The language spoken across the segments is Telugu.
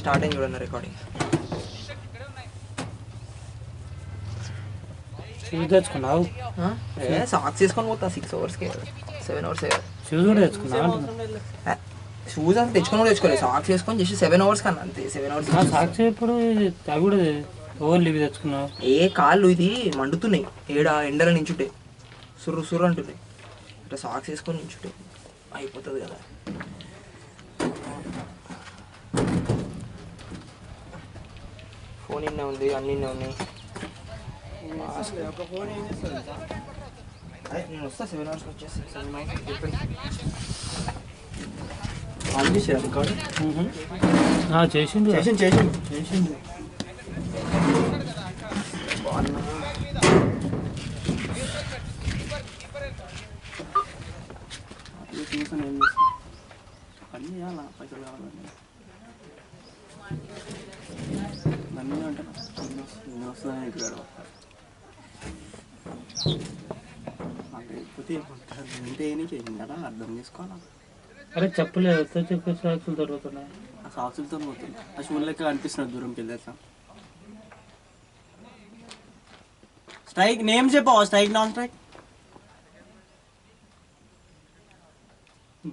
స్టార్టింగ్ చూడండి రికార్డింగ్. షూస్ తెచ్చుకున్నావు? సాక్స్ తీసుకొని పోతా 6 అవర్స్కి 7 అవర్స్. షూస్ కూడా తెచ్చుకున్నావు? షూస్ అంతా తెచ్చుకొని కూడా తెచ్చుకోలేదు, సాక్స్ వేసుకొని జస్ట్ 7 అవర్స్ కన్నా అంతే. 7 అవర్స్ సాక్స్ ఎప్పుడు అవి కూడా ఓన్లీ ఇవి తెచ్చుకున్నావు? ఏ కాళ్ళు ఇది మండుతున్నాయి, ఏడ ఎండల నించుంటే సుర్రు సుర్రు అంటున్నాయి. ఇట్లా సాక్స్ వేసుకొని నించుంటే అయిపోతుంది కదా. ఫోన్ ఇన్నే ఉంది, అన్నీ ఇన్నే ఉన్నాయి. నేను వస్తా 7 అవర్స్కి వచ్చేసి. కాల్ చేసారు రికార్డు చేసిండు చేసిండు. చూసాను ఏం చేస్తాను, పని చేయాలా, పైసలు కావాలండి. నన్ను అంటారు వస్తుందని ఇక్కడ లేకపోతే ఇంత ఏనికి కదా అర్థం చేసుకోవాలా. అరే చెప్పలేదు, చెప్పే సాక్సులు దొరుకుతున్నాయి. ఆ సాక్సులతో పోతుంది, ఆ షూల్ లెక్క అనిపిస్తున్నది దూరంకి వెళ్ళేసా. స్ట్రైక్ నేమ్ చెప్పవా? Strike non strike?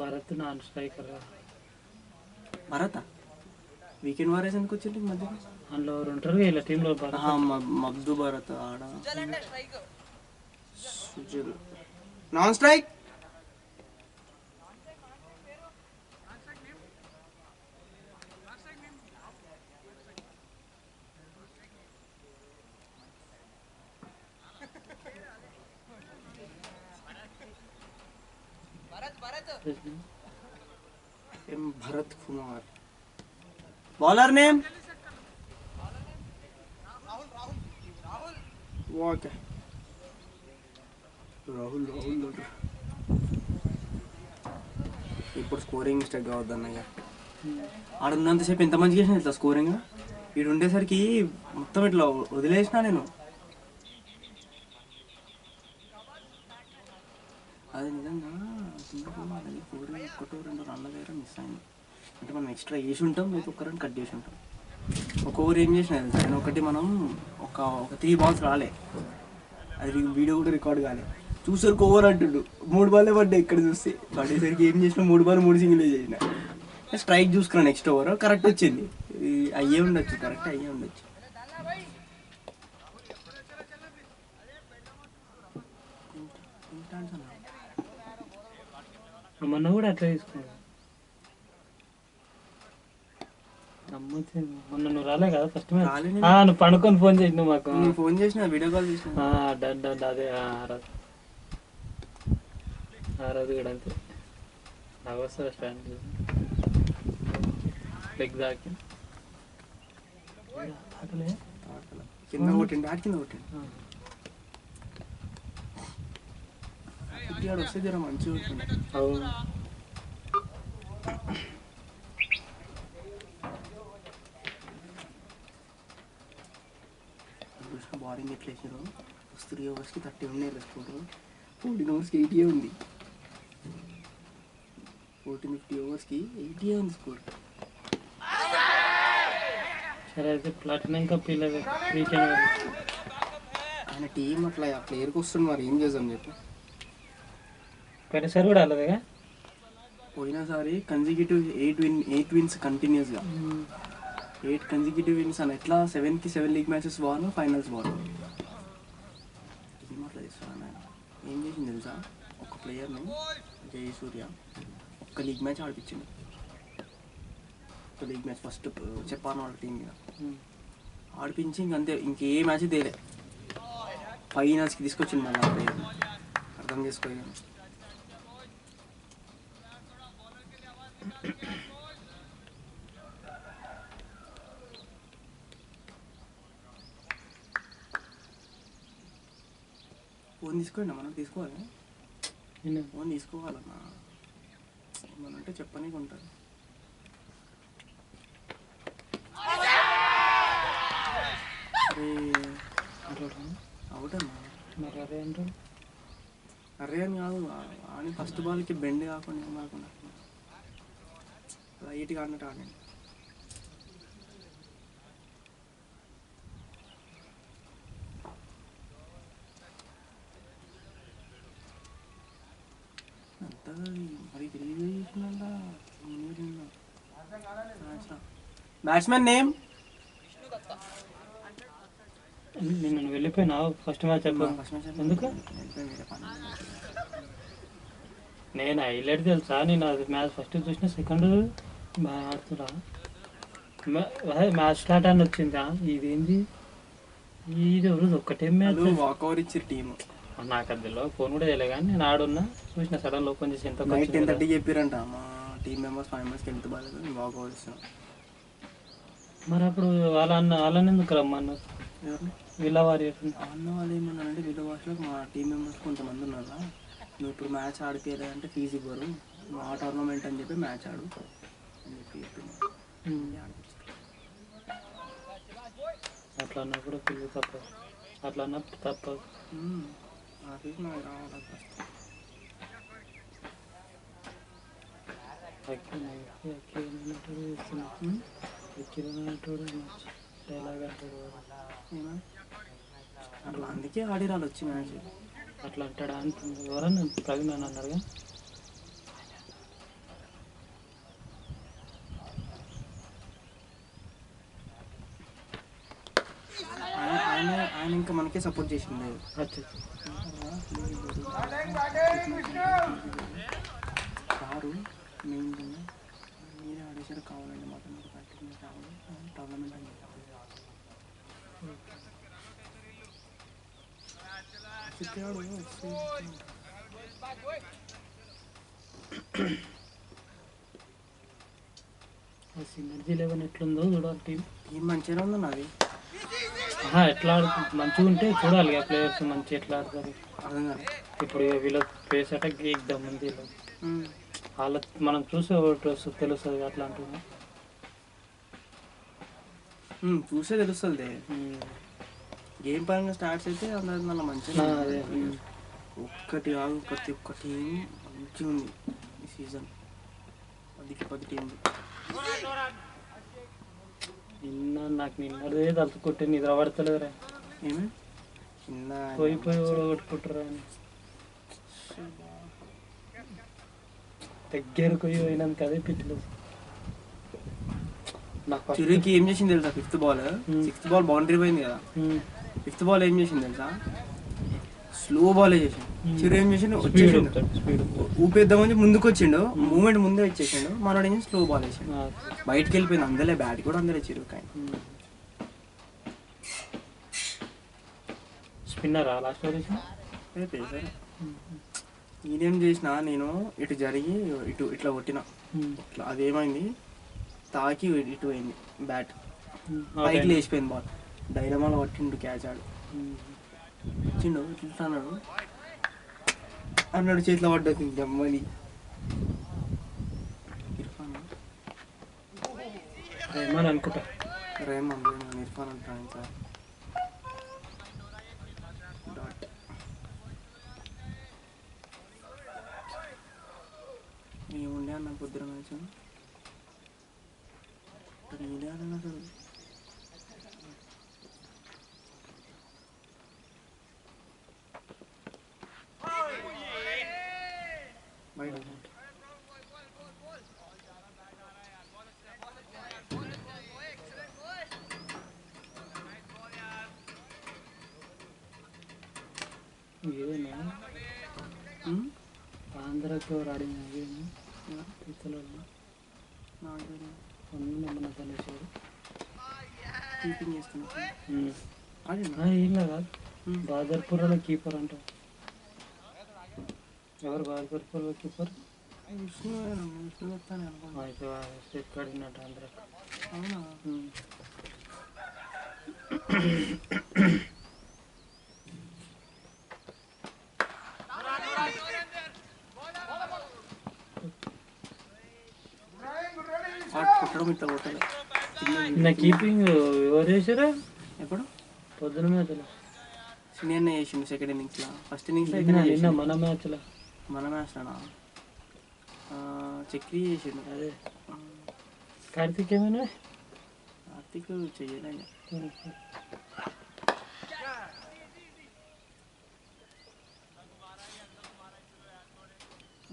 Bharat non striker. Bharat weekend వారేస్ ఎందుకు వచ్చింది మధ్య? అందులో ఉంటారు ఇలా టీంలో. మగ్దు భరత్ ఆడ non strike. Bharat Kumar. Bowler name okay Rahul. ఇప్పుడు స్కోరింగ్ మిస్టేక్ కావద్దు అన్నయ్య. ఆడ ఉన్నంతసేపు ఎంత మంచిగా చేసిన ఇట్లా స్కోరింగ్, వీడు ఉండేసరికి మొత్తం ఇట్లా వదిలేసిన నేను. అది నిజంగా అది 1-2 రన్ల దగ్గర మిస్ అయింది. అంటే మనం ఎక్స్ట్రా వేసి ఉంటాం, లేదా ఒక రన్ కట్ చేసి ఉంటాం. ఒక ఓవర్ ఏం చేసిన తెలుసా, ఒకటి మనం ఒక 3 balls రాలే, అది వీడియో కూడా రికార్డ్ కాలే. చూసరికి ఓవర్ అంటుండు, 3 balls పడ్డాయి. ఇక్కడ చూస్తే పడేసరికి ఏం చేసిన 3 balls 3 సింగిల్ చేసిన. స్ట్రైక్ చూసుకున్నా నెక్స్ట్ ఓవర్ కరెక్ట్ వచ్చింది. అయ్యే ఉండొచ్చు, కరెక్ట్ అయ్యే ఉండొచ్చు. మొన్న కూడా అట్లా తీసుకున్నా. మొన్న నువ్వు రాలే కదా ఫస్ట్ మ్యాచ్, నువ్వు పడుకొని ఫోన్ చేసినావు మాకు. ఫోన్ చేసిన, వీడియో కాల్ చేసిన. అదే ఆ రోజు కూడా అంతే. నాకు వస్తుంది స్టాండ్ లెగ్ దాకి కింద కొట్టిండు, ఆడి కింద కొట్టిండు. వస్తే జర మంచిగా ఉంటుంది. అవును. బౌలింగ్ ఎట్లా వేసారు, 3 ఓవర్స్కి 30 ఉన్నాయి స్కోర్, 14 ఓవర్స్కి 80 ఉంది. 14-50 ఓవర్స్కి 80 ఉంది స్కోర్. సరే అయితే ప్లాటినం కప్ ఇలా వీకెండ్ ఆయన టీం అట్లా ఆ ప్లేయర్కి వస్తుంది, మరి ఏం చేద్దాం చెప్పి. పోయినసారి కూడా అలాదేగా, పోయినసారి కన్సిక్యూటివ్ 8 wins కంటిన్యూస్గా, 8 కన్సిక్యూటివ్ విన్స్ అని ఎట్లా 7కి 7 లీగ్ మ్యాచెస్ బాను, ఫైనల్స్ బాను. టీం అట్లా చేస్తున్నాను. ఆయన ఏం చేసింది తెలుసా, ఒక ప్లేయర్ని జయసూర్య ఒక్క లీగ్ మ్యాచ్ ఆడిపించింది. ఒక లీగ్ మ్యాచ్ ఫస్ట్ చెప్పాను వాళ్ళ టీం మీద ఆడిపించి ఇంకంతే, ఇంకే మ్యాచ్ తేలే. ఫైనల్స్కి తీసుకొచ్చింది మళ్ళీ ఆ ప్లేయర్ని. అర్థం చేసుకోవాలి. ఫోన్ తీసుకోండి, మనం తీసుకోవాలి. ఫోన్ తీసుకోవాలన్నా ఏమనంటే చెప్పనీకి ఉంటుంది. అవుట్ అన్నా. మరి అదే అంటే అరే అని కాదు, అని ఫస్ట్ బాల్కి బెండ్ కాకుండా ఏం కాకుండా లైట్గా అన్నట్టు ఆడండి. అంతగా మరి తెలియదు చేసిందా బ్యాట్స్మెన్ నేమ్ నేను వెళ్ళిపోయినా ఫస్ట్ మ్యాచ్ చెప్పాను ఎందుకు నేను హైలైట్ తెలుసా నేను అది మ్యాచ్ ఫస్ట్ చూసిన సెకండ్ బాగా ఆడుతురా మ్యాచ్ స్టార్ట్ అని వచ్చిందా ఇదేంది ఇది రోజు ఒక్కటే మ్యాచ్ వాకవర్ ఇచ్చి టీమ్ నాకు అదిలో ఫోన్ కూడా చేయలే కానీ నేను ఆడున్నా చూసిన సడన్ ఓపెన్ చేసి ఎంత 10:30 చెప్పారంట మా టీమ్ మెంబర్స్ 5 మెంబర్స్కి ఎంత బాగాలేదు మేము వాకవర్ ఇస్తున్నాం. మరి అప్పుడు వాళ్ళని ఎందుకు రమ్మన్నారు ఎవరిని వీళ్ళ వారి అన్న వాళ్ళు ఏమన్నారంటే వీళ్ళ భాషలో మా టీం మెంబర్స్ కొంతమంది ఉన్నారా నువ్వు ఇప్పుడు మ్యాచ్ ఆడిపోయాలంటే ఫీజు ఇవ్వరు నువ్వు ఆ టోర్నమెంట్ అని చెప్పి మ్యాచ్ ఆడు అని చెప్పి అట్లా అన్నప్పుడు పిల్లలు తప్పదు అట్లా అన్నప్పుడు తప్పదు ఆ ఫీజు నాకు రావాలి ఫస్ట్. డైలాగ్ అంటాడు అట్లా అందుకే ఆడిరాలు వచ్చి మ్యాచ్ అట్లా అంటాడా అంటుంది ఎవరన్నా ప్రవీణ్ అని అన్నారుగా ఆయన ఇంకా మనకే సపోర్ట్ చేసింది సారు మెయిన్ మీరే ఆడేసారు కావాలండి మాత్రం ప్రాక్టీస్ కావాలి టోర్నమెంట్ అని సినర్జీ లెవెన్ ఎట్లుందో చూడాలి టీం మంచిగా ఉందన్న అది ఎట్లా ఆడుతుంది మంచిగా ఉంటే చూడాలి ఆ ప్లేయర్స్ మంచి ఎట్లా ఆడతారు అర్థం కాదు. ఇప్పుడు వీళ్ళ ప్లేస్ అటాక్ ఎగ్దాం ఉంది వాళ్ళ మనం చూసే తెలుస్తుంది అట్లా అంటున్నా చూసే తెలుస్తుంది గేమ్ పరంగా స్టార్ట్స్ అయితే అందరి మళ్ళీ మంచిగా ఒక్కటి కాదు ప్రతి ఒక్క టీం మంచిగా ఉంది ఈ సీజన్ 10 టీంలు. నాకు నిన్నదే తలుచుకుంటే నిద్ర పడతలేదురా ఏమి చిన్న పోయి కొట్టుకుంటారా అని దగ్గరకు పోయినాక అదే పిచ్చిలేదు నాకు చిరుకి ఏం చేసింది తెలుసా 5th ball 6th ball boundary పోయింది కదా 5th బాల్ ఏం చేసింది తెలుసా స్లో బాలే చేసిండు చిరు ఏం చేసిండు వచ్చేసిండు ఊపేద్దామని ముందుకు వచ్చిండు మూమెంట్ ముందే వచ్చేసిండు మనోడు ఏం స్లో బాల్ వేసిండు బయటకు వెళ్ళిపోయింది అందలే బ్యాట్ కూడా అందలే చిరు కానీ స్పిన్నరా లాస్ట్ పేసారు నేనేం చేసిన నేను ఇటు జరిగి ఇట్లా కొట్టిన ఇట్లా అదేమైంది తాకి ఇటు పోయింది బ్యాట్ పైకి లేచిపోయింది బాల్ డైనమాలో పట్టిండు క్యాచ్ ఆడు వచ్చిండు ఇట్లా అన్నాడు చేతిలో పడ్డది దమ్మని రెహమాన్ అనుకుంటా రేమన్ ఇర్ఫాన్ అంటాను ఇంకా డాట్ ఏముండే అన్న పొద్దున మ్యాచ్ నీడే ఆడను అసలు బయట ఇదేనా ఆంధ్రాకి ఎవరు ఆడినా ఇదేనా పిచ్చలలో మన తనేసాడు కీపింగ్ చేస్తున్నా ఇలా కాదు బాదర్పురలో కీపర్ అంట ఎవరు బాదర్పురలో కీపర్ విష్ణు చెప్తాను అనుకోండి అయితే స్టెప్ కడిగినట్టు ఆంధ్రా అవునా కొట్టడం ఇట్లా కొట్టలే నా కీపింగ్ ఎవరు చేసారా ఎప్పుడు పొద్దున మ్యాచ్లో సీనియర్నే చేసిండు సెకండ్ ఇన్నింగ్స్లో ఫస్ట్ ఇన్నింగ్స్లో నిన్న మన మ్యాచ్లో మన మ్యాచ్లోనా చక్రీ చేసిండు అదే కార్తీక్ ఏమైనా కార్తీక్ చెయ్యలేదు.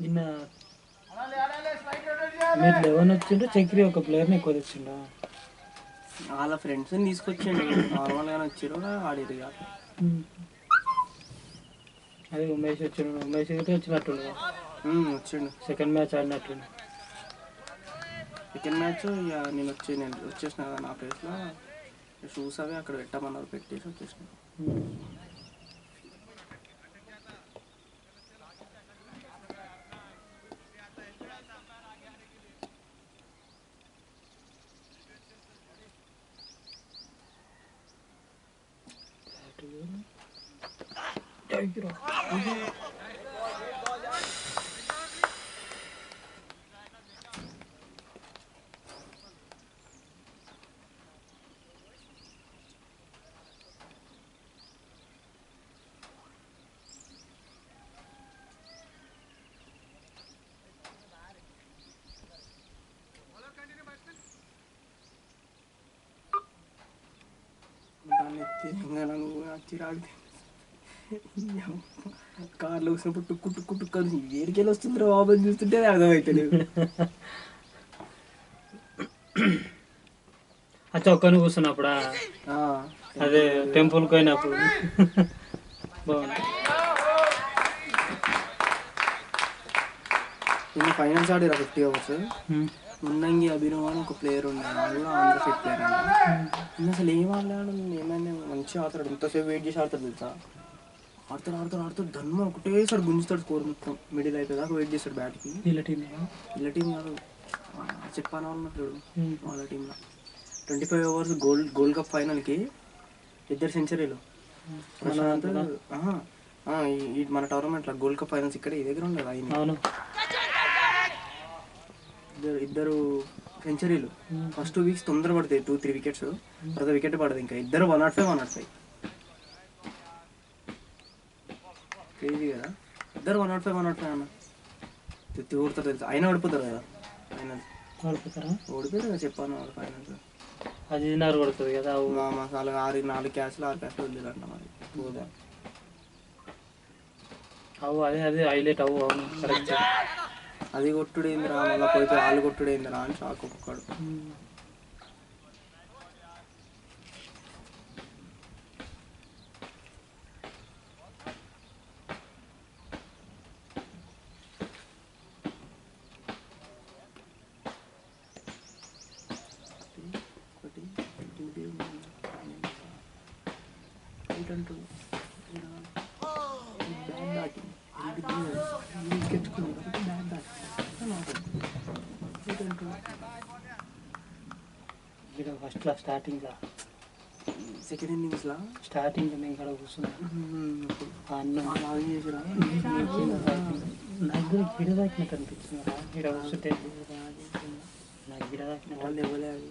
నిన్న మీరు 11 వచ్చిండ్రు, చక్రి ఒక ప్లేయర్ని ఎక్కువ తెచ్చిండా? వాళ్ళ ఫ్రెండ్స్ని తీసుకొచ్చిండు, నార్మల్గానే వచ్చారు ఆడిరు ఇక. అదే ఉమేష్ వచ్చిండు, ఉమేష్ అయితే వచ్చినట్టుండు, వచ్చిండు. సెకండ్ మ్యాచ్ ఆడినట్టుండు. సెకండ్ మ్యాచ్ ఇక నేను వచ్చేసిన కదా నా ప్లేస్లో, షూస్ అవి అక్కడ పెట్టమన్నారు, పెట్టేసి వచ్చేసిన. చిరాకు కార్లో వచ్చినప్పుడు టుక్కు టుక్కు టుక్కు అని ఏడికెళ్ళి వస్తుందిరా బాబు అని చూస్తుంటే అర్థమవుతలేదు. ఆ చొక్కని కూర్చున్నప్పుడా? అదే టెంపుల్కి పోయినప్పుడు బాగుంది. నేను ఫైనల్స్ ఆడిరా 50 overs. మున్నంగి అభినవ్ అని ఒక ప్లేయర్ ఉండే, అది కూడా ఆంధ్ర ఫిట్ ప్లేయర్ అండి. నేను అసలు ఏం ఆడలేడు, ఏమైనా మంచిగా ఆడతాడు, ఎంతసేపు వెయిట్ చేసి ఆడతాడు తెలుసా. ఆడుతాడు ధన్మ ఒకటేసారి గుంజుతాడు, స్కోర్ మొత్తం మిడిల్ అయిపోయేదాకా వెయిట్ చేస్తాడు బ్యాట్కి. వీళ్ళ టీం కాదు, చెప్పాను వాళ్ళు వాళ్ళ టీంలో 25 overs గోల్డ్ కప్ ఫైనల్కి 2 సెంచరీలు. ప్రశాంత్ మన టోర్నమెంట్లో గోల్డ్ కప్ ఫైనల్స్ ఇక్కడ ఈ దగ్గర ఉండదు ఆయన. ఇద్దరు సెంచరీలు. ఫస్ట్ 2 weeks తొందర పడతాయి, 2-3 wickets, తర్వాత వికెట్ పడదు. ఇంకా ఇద్దరు 105 క్రేజీ కదా, ఇద్దరు 105 అన్న తిత్తి కొడతారు తెలుసు. అయినా ఓడిపోతారు కదా ఫైనల్స్. ఓడిపోయారు కదా చెప్పాను వాళ్ళు ఫైనల్స్. అది కొడుతుంది కదా మసాలా 4 క్యాచ్లు 6 క్యాచ్లు వదిలేదంట మరి పోదా. అదే హైలైట్ అవును కరెక్ట్. అది కొట్టుడేందిరా, మళ్ళీ పోయి వాళ్ళు కొట్టుడేందిరా అని షాక్ ఒక్కడు. ఫస్ట్లో స్టార్టింగ్లో సెకండ్ ఇన్నింగ్స్లో స్టార్టింగ్లో నేను ఇక్కడ కూర్చున్నాను, అన్నం నాకు కూడా గిడ తాకినట్టు అనిపించిందిరా. గిడ కూర్చుంటే నాకు గిడ తాకినట్టు. వాళ్ళు ఇవ్వలేదు.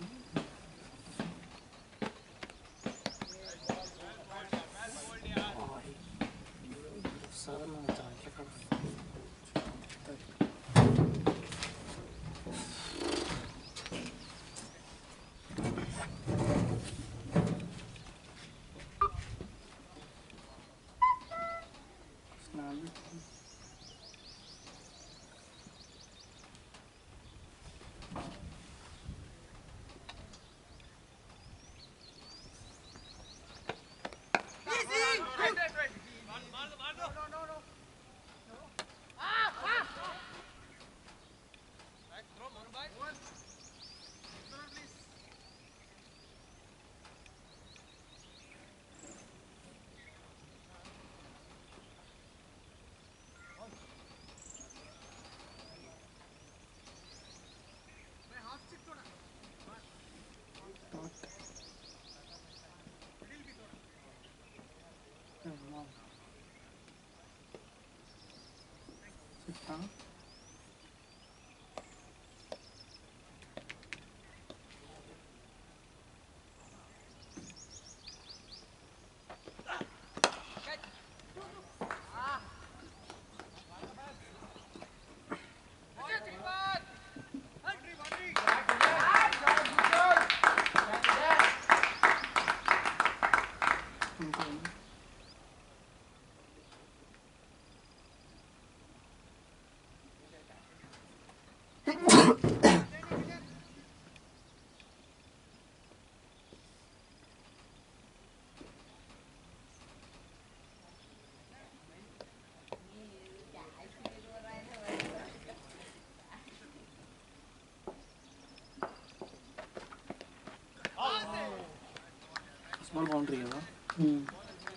స్మాల్ బౌండరీ కదా,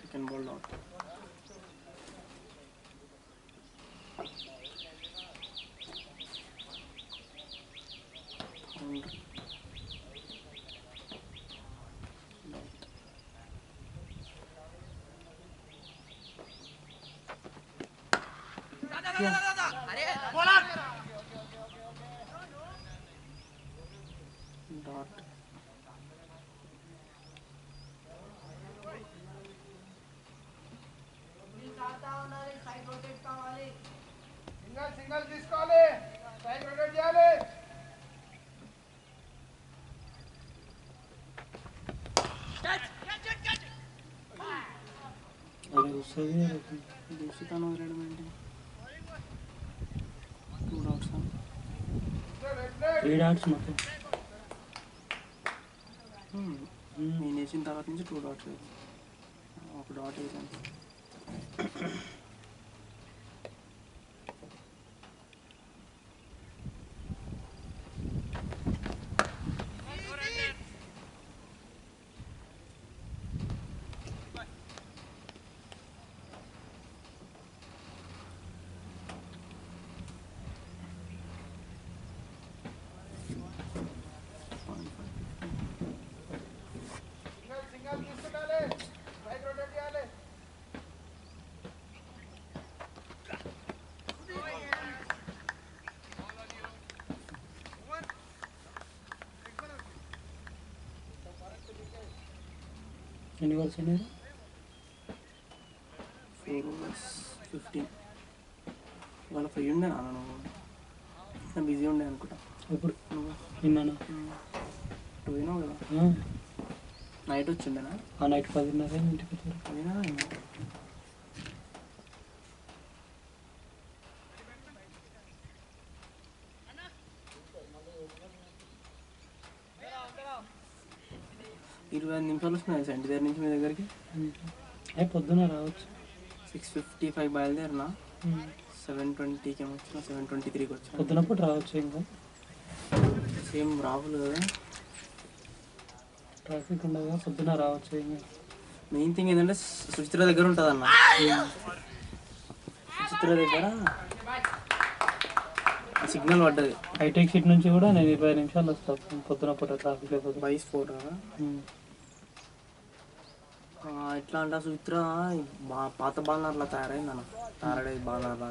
second ball dot. Dot single తీసుకోవాలి, సైడ్ రొటేట్ చేయాలి. అది వస్తుంది దూషితాను వదిలేయడం ఏంటి? 2 డాట్స్ 3 డాట్స్ మొత్తం. నేను వేసిన తర్వాత నుంచి 2 డాట్స్ వేసి ఒక డాట్ వేసాను. సింగల్ తీసుకుంటాలి, సైడ్ రొటేట్ చేయాలి. ఎన్ని బాల్స్ అయినాయి? 4 overs 15. ఇవాళ ఫ్రీ ఉండే నాన్న, నువ్వు బిజీ ఉండే అనుకుంటా. ఇప్పుడు నువ్వు నిన్న పోయినావు కదా, నైట్ వచ్చిండేనా? ఆ నైట్ 10:30 ఇంటికి వచ్చారు. పోయినా 25 నిమిషాలు వస్తున్నాయి సార్ ఇంటి దగ్గర నుంచి మీ దగ్గరికి. పొద్దున రావచ్చు. 6:55 బయలుదేరినా, 7:20కి ఏమో వచ్చినా, 7:23కి వచ్చినా. పొద్దునప్పుడు రావచ్చు. ఇంకా సేమ్ రాహుల్ కదా, ట్రాఫిక్ ఉండదు, పొద్దున రావచ్చు. ఇంకా మెయిన్ థింగ్ ఏంటంటే సుచిత్ర దగ్గర ఉంటుంది అన్న. సుచిత్ర దగ్గర సిగ్నల్ పడ్డది. హైటెక్ సిటీ నుంచి కూడా నేను 20 నిమిషాలు వస్తాను పొద్దున పూట, ట్రాఫిక్ లేకపోతే. బైస్ 4 ఎట్లా అంటే సుచిత్ర పాత బాగా అట్లా తయారైంది అన్న, తయారడేది బాగా లాగా.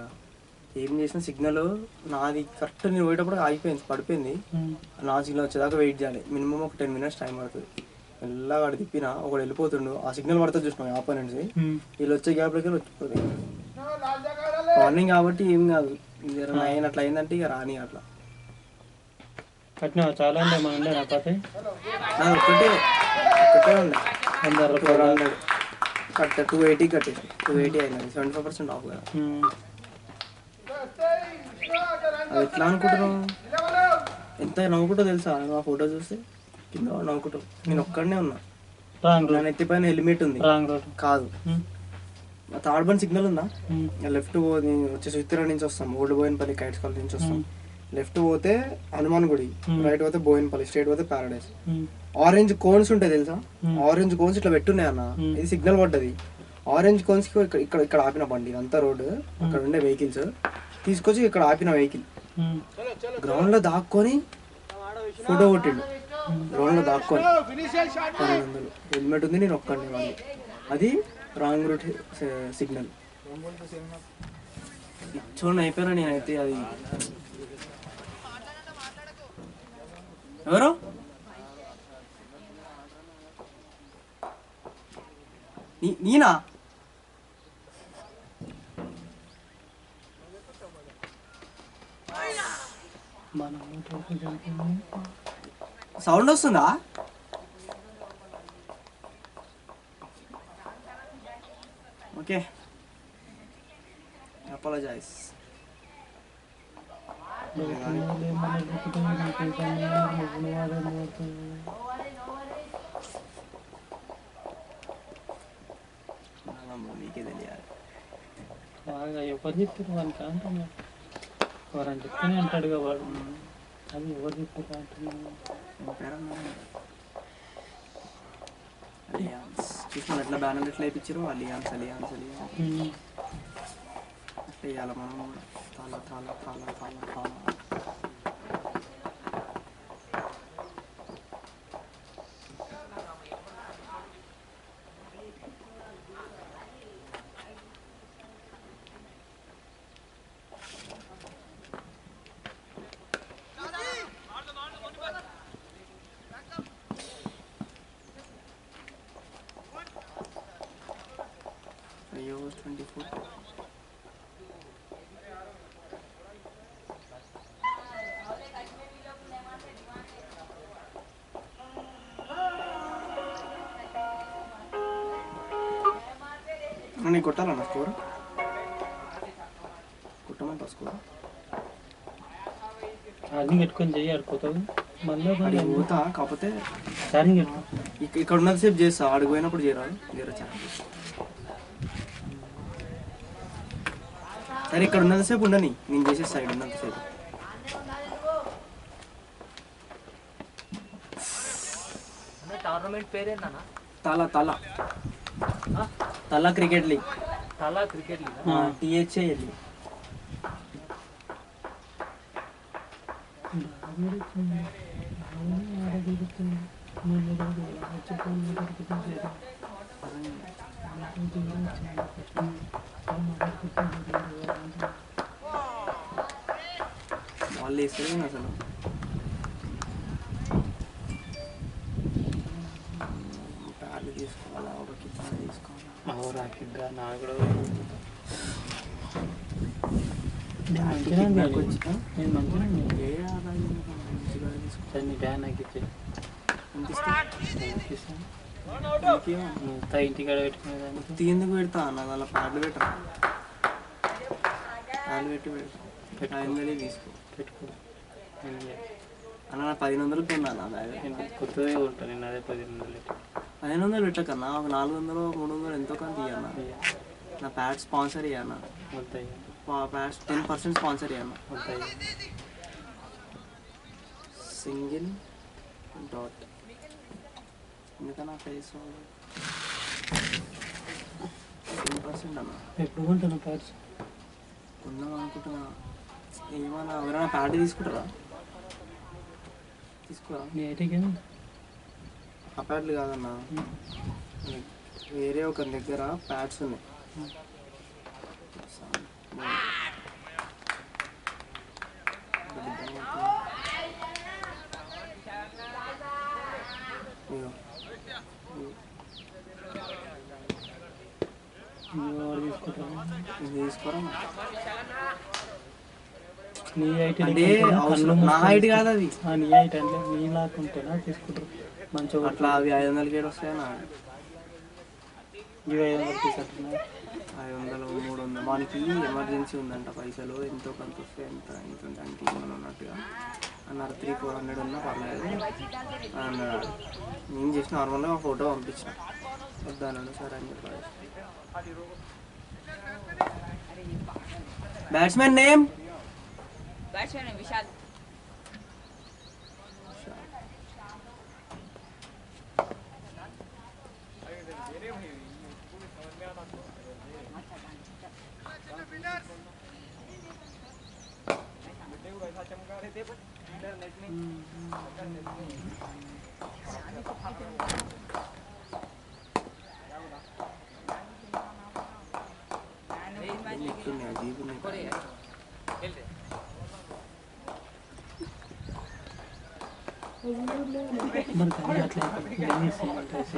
ఏం చేసిన సిగ్నల్ నాది కరెక్ట్ నేను పోయేటప్పుడు ఆగిపోయింది, పడిపోయింది. నా సిగ్నల్ వచ్చేదాకా వెయిట్ చేయాలి, మినిమం ఒక 10 minutes టైం పడుతుంది. మెల్లగా అక్కడ తిప్పినా ఒకడు వెళ్ళిపోతుండు, ఆ సిగ్నల్ పడుతుంది చూసినాం ఆపోనెంట్స్, వీళ్ళు వచ్చే గ్యాప్లోకి వచ్చిపోతుంది. మార్నింగ్ కాబట్టి ఏం కాదు, 9 అట్లా అయిందంటే ఇక రాని అట్లా. కట్టినా చాలా ఉండే మన ఉండే నా పాత నాది ఒకటే ఉండే, 400 కట్ట 280 కట్టేసి 280 అయింది, 75% ఆఫ్ కదా. అది ఎట్లా అనుకుంటున్నావు, ఎంత నవ్వుకుంటావు తెలుసా? ఆ ఫోటో చూస్తే కింద నవ్వుకుంటావు. నేను ఒక్కడనే ఉన్నా, నా నెత్తి పైన హెల్మెట్ ఉంది. కాదు, థర్డ్ బన్ సిగ్నల్ ఉందా, లెఫ్ట్ వచ్చే సుచిత్ర నుంచి వస్తాం, ఓల్డ్ బోయినపల్లి కైట్స్ కాలేజ్ నుంచి వస్తాం. లెఫ్ట్ పోతే హనుమాన్ గుడి, రైట్ పోతే బోయినపల్లి, స్ట్రైట్ పోతే ప్యారడైస్. ఆరెంజ్ కోన్స్ ఉంటాయి తెలుసా, ఆరెంజ్ కోన్స్ ఇట్లా పెట్టున్నాయి అన్న. ఇది సిగ్నల్ పడ్డది, ఆరెంజ్ కోన్స్ కి ఇక్కడ ఇక్కడ ఆపిన బండి, అంతా రోడ్డు, అక్కడ ఉండే వెహికల్స్ తీసుకొచ్చి ఇక్కడ ఆపిన వెహికల్ గ్రౌండ్ లో దాక్కొని ఫోటో కొట్టిండు. గ్రౌండ్ లో దాక్కొని 1200 హెల్మెట్ ఉంది, నేను ఒక్కడిని వాళ్ళు. అది రాంగ్ రూట్ సిగ్నల్. ఇచ్చోండి అయిపోయినా నేనైతే. అది ఎవరు నేనా? సౌండ్ వస్తుందా? Okay, apologise. మీకే తెలియాలి. బాగా ఎవరు చెప్పారు వానికి అంటున్నా, ఎవరని చెప్తేనే అంటాడుగా వాడు. అది ఎవరు చెప్పారు అంటున్నా. అలియాన్స్ చూసిన ఎట్లా బ్యానర్ ఎట్లా వేయించారు అలియాన్స్ అలియాన్స్ అలియాన్స్ అట్లా వేయాలి మనం కూడా తాళ తాళ తాళ తాళ తాళ అయ్యో 24 నీకు కొట్టాలన్న స్కోర్ కొట్టమంటా స్కోర్ ఛార్జింగ్ పెట్టుకొని చెయ్యి ఆడిపోతావు మళ్ళీ అడిగి పోతా కాకపోతే ఛార్జింగ్ పెట్టు ఇక్కడ ఉన్నంతసేపు చేస్తా ఆడికి పోయినప్పుడు చేయరాదు సరే ఇక్కడ ఉన్నంతసేపు ఉండని నేను చేసేస్తా ఇక్కడ ఉన్నంతసేపు టోర్నమెంట్ పేరేనా? తల తల తల క్రికెట్ లీగ్ తలా క్రికెట్ లీగ్. టీహెచ్ఏ లీగ్ వాళ్ళు వేస్తారు అసలు ప్యాడ్లు తీసుకోవాలా ఒక కిచెన్ తీసుకోవాలా రాకిగ్గా నాకు కూడా నేను మంచిగా ఏ ఆదాయం మంచిగా తీసుకోవాలి సరే నీ బ్యాన్ నాకు ఇచ్చే ఇంటికాడ పెట్టుకునేదానికి ఉత్తి ఎందుకు పెడతా నాకు అలా ప్యాడ్లు పెట్టరా ప్యాడ్లు పెట్టి పెడతా 500 తీసుకో పెట్టుకో అన్న నా 1500 కొన్నా నా బ్యాగ్ కొత్తదే ఉంటాను నేను అదే 1500 1500 పెట్టకన్నా ఒక 400 300 ఎంతో కానీ తీయన్నా నా ప్యాడ్ స్పాన్సర్ ఇవ్వన్నా వద్దాయి ప్యాడ్స్ 10% స్పాన్సర్ ఇవ్వన్నా వద్దాయి సింగిల్ డాట్ ఎందుకన్నా ఫేస్ 10% అన్న ఎప్పుడు కొంటున్నా ప్యాడ్స్ కొందాం అనుకుంటున్నా ఏమన్నా ఎవరైనా ప్యాడ్ తీసుకుంటారా తీసుకోరా నీ ఐటీకి ఆ ప్యాడ్లు కాదన్నా వేరే ఒక దగ్గర ప్యాడ్స్ ఉన్నాయి ఇదిగో. ఇది తీసుకోరా నీ ఐటీ అంటే అవసరం నా హైట్ కాదు అది నీ ఐటీ అంటే నీ లాక్కుంటేనా తీసుకుంటారు మంచిగా అట్లా అవి 500 ఏడు వస్తాయన్నా ఇవి 500 తీసుకుంటున్నా 500 300 మనకి ఎమర్జెన్సీ ఉందంట పైసలు ఎంతో కొంత వస్తే ఎంత ఎంత దానికి మనం ఉన్నట్టుగా అన్నారు 300-400 ఉన్నా పర్లేదు అన్నాడు నేను చేసి నార్మల్గా ఫోటో పంపించిన వద్దాను సరే అని చెప్పాడు బ్యాట్స్మెన్ నేమ్ విశాల్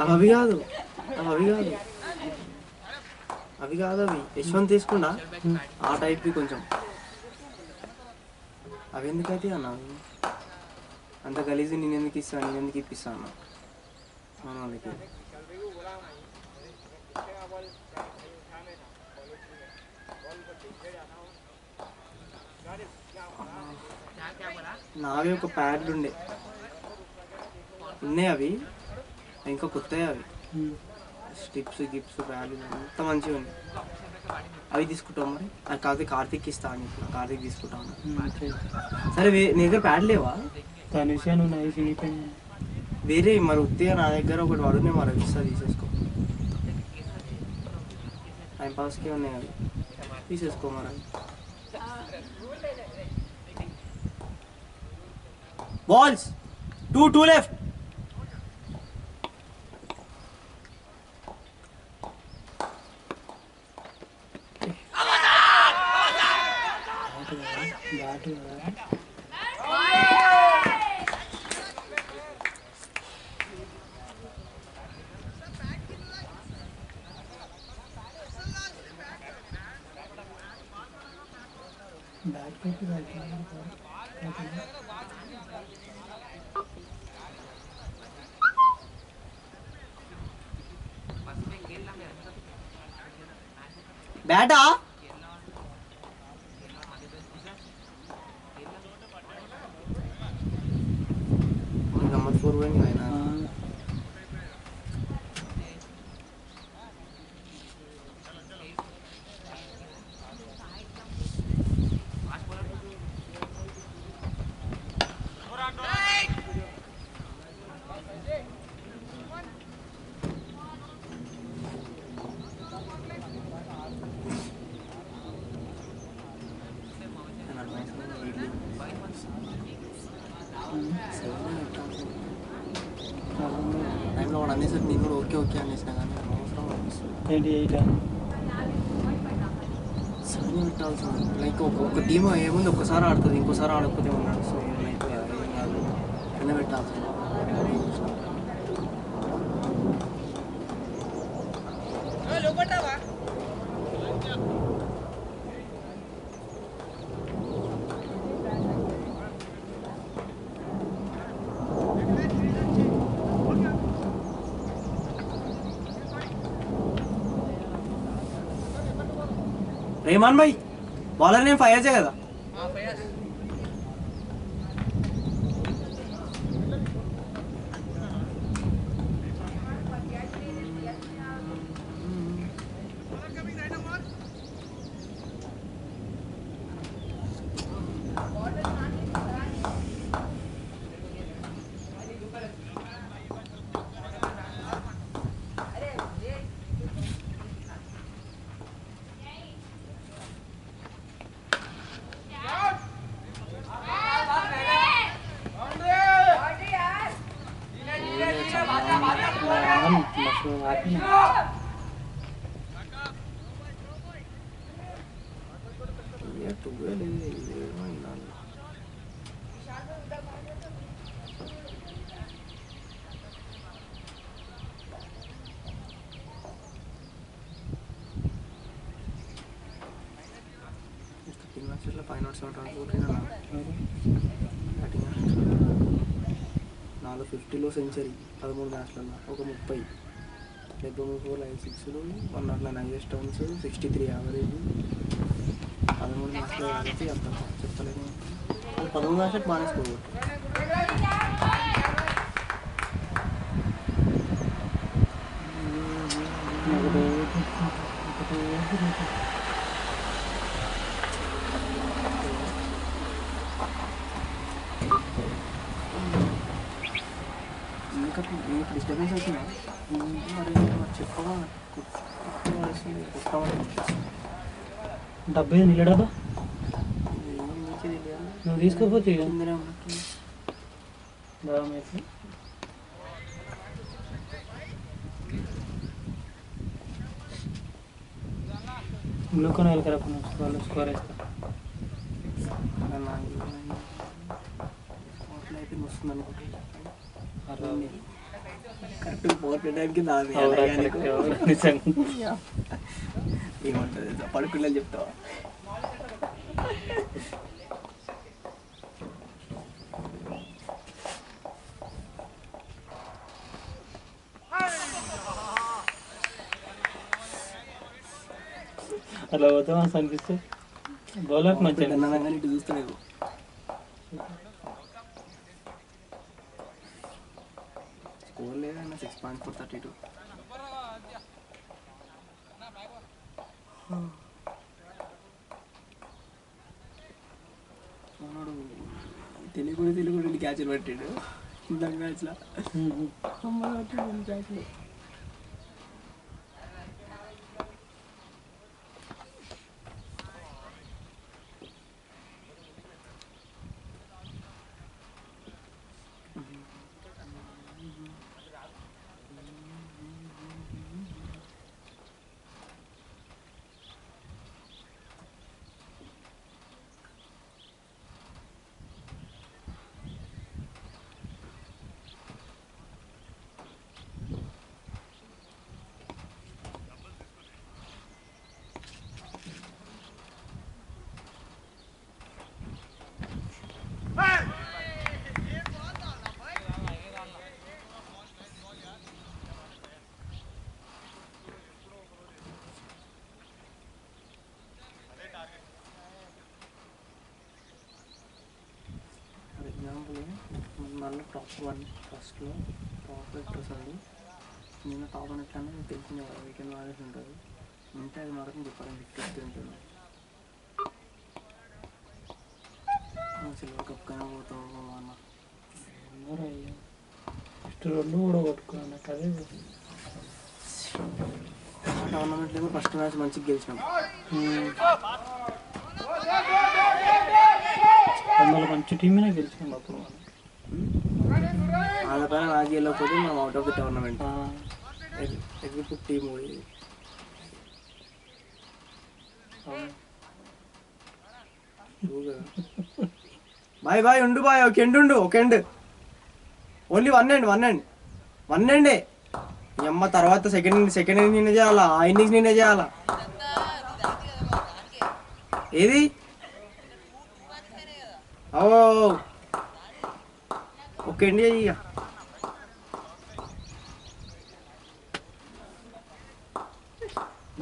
అవి కాదు అవి కాదు అవి కాదు అవి యశ్వంత్ తీసుకుండా ఆ టైప్వి కొంచెం అవి ఎందుకైతే అన్న అంత గలీజు నేను ఎందుకు ఇస్తాను నేను ఎందుకు ఇప్పిస్తాను అన్న మన వాళ్ళకి నావే ఒక ప్యాడ్లు ఉండే ఉన్నాయి అవి ఇంకా కొత్తవి అవి స్టిప్స్ గిప్స్ ప్యాడ్లు అంత మంచిగా ఉంది అవి తీసుకుంటాం మరి అది కాదు కార్తీక్ ఇస్తాను ఇప్పుడు కార్తీక్ తీసుకుంటాను సరే నీ దగ్గర ప్యాడ్ లేవా దాని విషయాన్ని ఉన్నాయి చినిగిపోయినాయి వేరే మరి ఉత్తిగా నా దగ్గర ఒకటి వాడునే మరి ఇస్తా తీసేసుకో. టైంపాస్కి ఉన్నాయి అవి తీసేసుకో మరి. Balls 2 left. బ్యాటా నెంబర్ 4 పోయింది ఆయన. టైంలో వాడు అనేసరికి నేను కూడా ఓకే ఓకే అనేసిన కానీ అవసరం అనిపిస్తుంది. ఏంటి 8 సరే పెట్టాల్సింది. లైక్ ఒక టీమ్ ఏముంది ఒక్కసారి ఆడుతుంది, ఇంకోసారి ఆడకపోతే ఉన్నాడు. సో లైక్ ఏం కాదు ఎన్న పెట్టాల్సింది. रेहमान भाई बॉलर ने फायर से కదా మ్యాచ్లో 507 రన్స్ కొట్టినా. బ్యాటింగ్ 450లో సెంచరీ 13 మ్యాచ్లలో ఒక 30 4 లైన్ 6లు 109 హైయెస్ట్ రన్స్ 63 యావరేజ్ 13 మ్యాచ్లో కాబట్టి అంత చెప్పలేము. 13 మ్యాచ్లకు బాగానే స్కోర్ నీకు డిస్టర్బెన్స్ అవుతుందా? మరి చెప్పవా? డబ్బా నీళ్ళ డబ్బా నువ్వు తీసుకోపోతే బ్లూకొని వెళ్ళకరా వాళ్ళు స్కోర్ వేస్తా. అయితే వస్తుంది అనుకుంటా. కరెక్ట్ పవర్ ప్లే టైంకి ఏమంటుంది పడుకున్నది చెప్తావా? అలా పోతావా అనిపిస్తే బౌలర్ మంచిగా అన్నదంగా ఇటు చూస్తలేదు. స్కోర్ లేదన్న 6.432. తెలుగు క్యాచ్లు పెట్టాడు. దాని మ్యాచ్లో బ్యాచ్లో ఫర్ ఎగ్జాంపుల్ మళ్ళీ టాప్ 1 ఫస్ట్లో టాప్ వెక్టర్స్ అండి. నేను టాప్ 1 ఎట్లా మీకు తెలిసిన వీకెండ్ వాడేసి ఉంటుంది. ఉంటే అది మాత్రం చెప్పాలని ఫిఫ్టీ ఉంటుంది. సిల్వర్ కప్ కన్నా పోతావు అన్న ఫస్ట్ 2 కూడా కొట్టుకున్నాను నాకు అదే టోర్నమెంట్లో ఫస్ట్ మ్యాచ్ మంచిగా గెలిచినాం. అందులో మంచి టీమే గెలిచినాం అప్పుడు మనం. వాళ్ళ పైన మ్యాచ్ గెలవకపోతే మనం out of the tournament. Exit team పోయి బాయ్ బాయ్ ఉండు బాయ్. ఒక ఎండ్ ఓన్లీ వన్ ఎండే. ఈ అమ్మ తర్వాత సెకండ్ ఇన్నింగ్స్ నేనే చేయాలా, ఆ ఇన్నింగ్స్ నేనే చేయాలా. ఏది ఓ ఒక ఎండ్ ఇక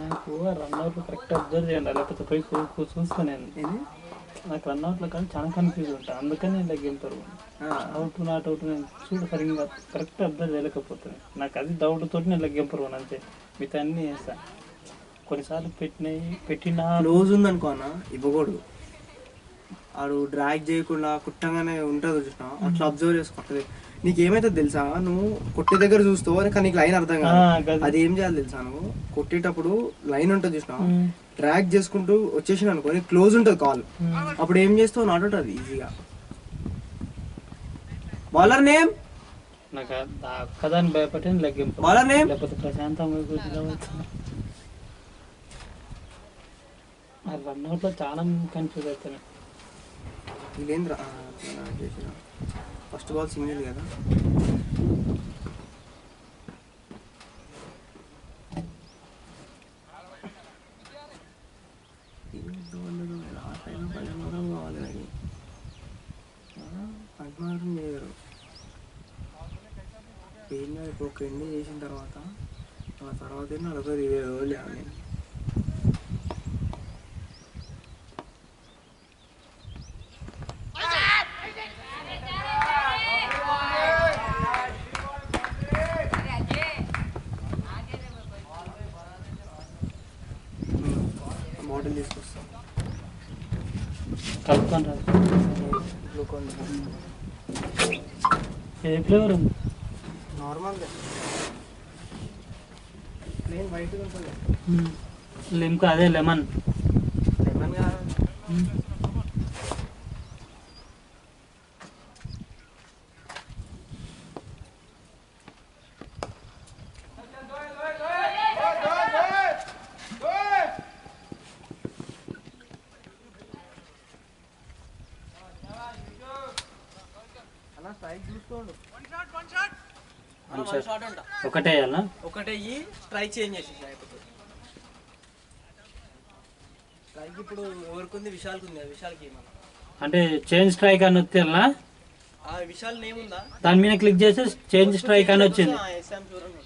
నాకు రన్అవుట్లు కరెక్ట్ అబ్జర్వ్ చేయండి, లేకపోతే పోయి చూస్తాను నేను. ఏది నాకు రన్అవుట్లో కానీ చాలా కన్ఫ్యూజ్ ఉంటాను, అందుకని నేను గెలుతారు. అవుట్ నాట్ అవుట్ నేను సరిగ్గా కరెక్ట్ అబ్జర్వ్ చేయలేకపోతాను. నాకు అది డౌట్తో నేను లెగ్గింపరు అంతే. మిగతా అన్నీ వేస్తాను. కొన్నిసార్లు పెట్టినా క్లోజ్ ఉందనుకో అన్న ఇవ్వకూడదు. ఆడు డ్రాగ్ చేయకుండా కుట్టంగానే ఉంటుంది చూసినా అట్లా అబ్జర్వ్ చేసుకుంటుంది. నీకు ఏమైతే తెలుసా, నువ్వు కొట్టే దగ్గర చూస్తావు కానీ నీకు లైన్ అర్థం కాదు. అది ఏం చేయాలి తెలుసా, నువ్వు కొట్టేటప్పుడు లైన్ ఉంటుంది చూసినా, డ్రాగ్ చేసుకుంటూ వచ్చేసి అనుకో నీకు క్లోజ్ ఉంటుంది కాల్. అప్పుడు ఏం చేస్తావు, నాట్ అవుట్ అది ఈజీగా. బౌలర్ నేమ్ నాకు ఒక్కదాన్ని భయపడి లెగ్గింపు, బౌలర్ నేమ్ లేకపోతే ప్రశాంతంగా కూర్చోవచ్చు. అది రన్అవుట్లో చాలా కన్ఫ్యూజ్ అవుతాను. ఇదేంద్ర చేసిన ఫస్ట్ బాల్ సింగిల్ కదా. కావాలి నాకు 16 చేయరు. ఏం కాదు, ఇప్పుడు ఒక ఎండ్ చేసిన తర్వాత ఆ తర్వాత 40-20 రోజులు చేయాలి. బాటిల్ తీసుకొస్తాం కలుపుకొని రాదు. గ్లూకోన్ ఏ ఫ్లేవర్ ఉంది? నార్మల్గా ప్లేన్ వైట్గా ఉంటుంది. లిమ్కా అదే లెమన్. లెమన్ కాదు, ఒకటే వేయాలా? ఒకటే స్ట్రైక్ చేంజ్ చేసేసి అయిపోతుంది. స్ట్రైక్ ఇప్పుడు ఎవరికి ఉంది, విశాల్కి ఉంది. విశాల్కి మనం అంటే చేంజ్ స్ట్రైక్ అని వచ్చేలా ఆ విశాల్ నేమ్ ఉందా, దాని మీద క్లిక్ చేస్తే చేంజ్ స్ట్రైక్ అని వచ్చింది. చూడండి.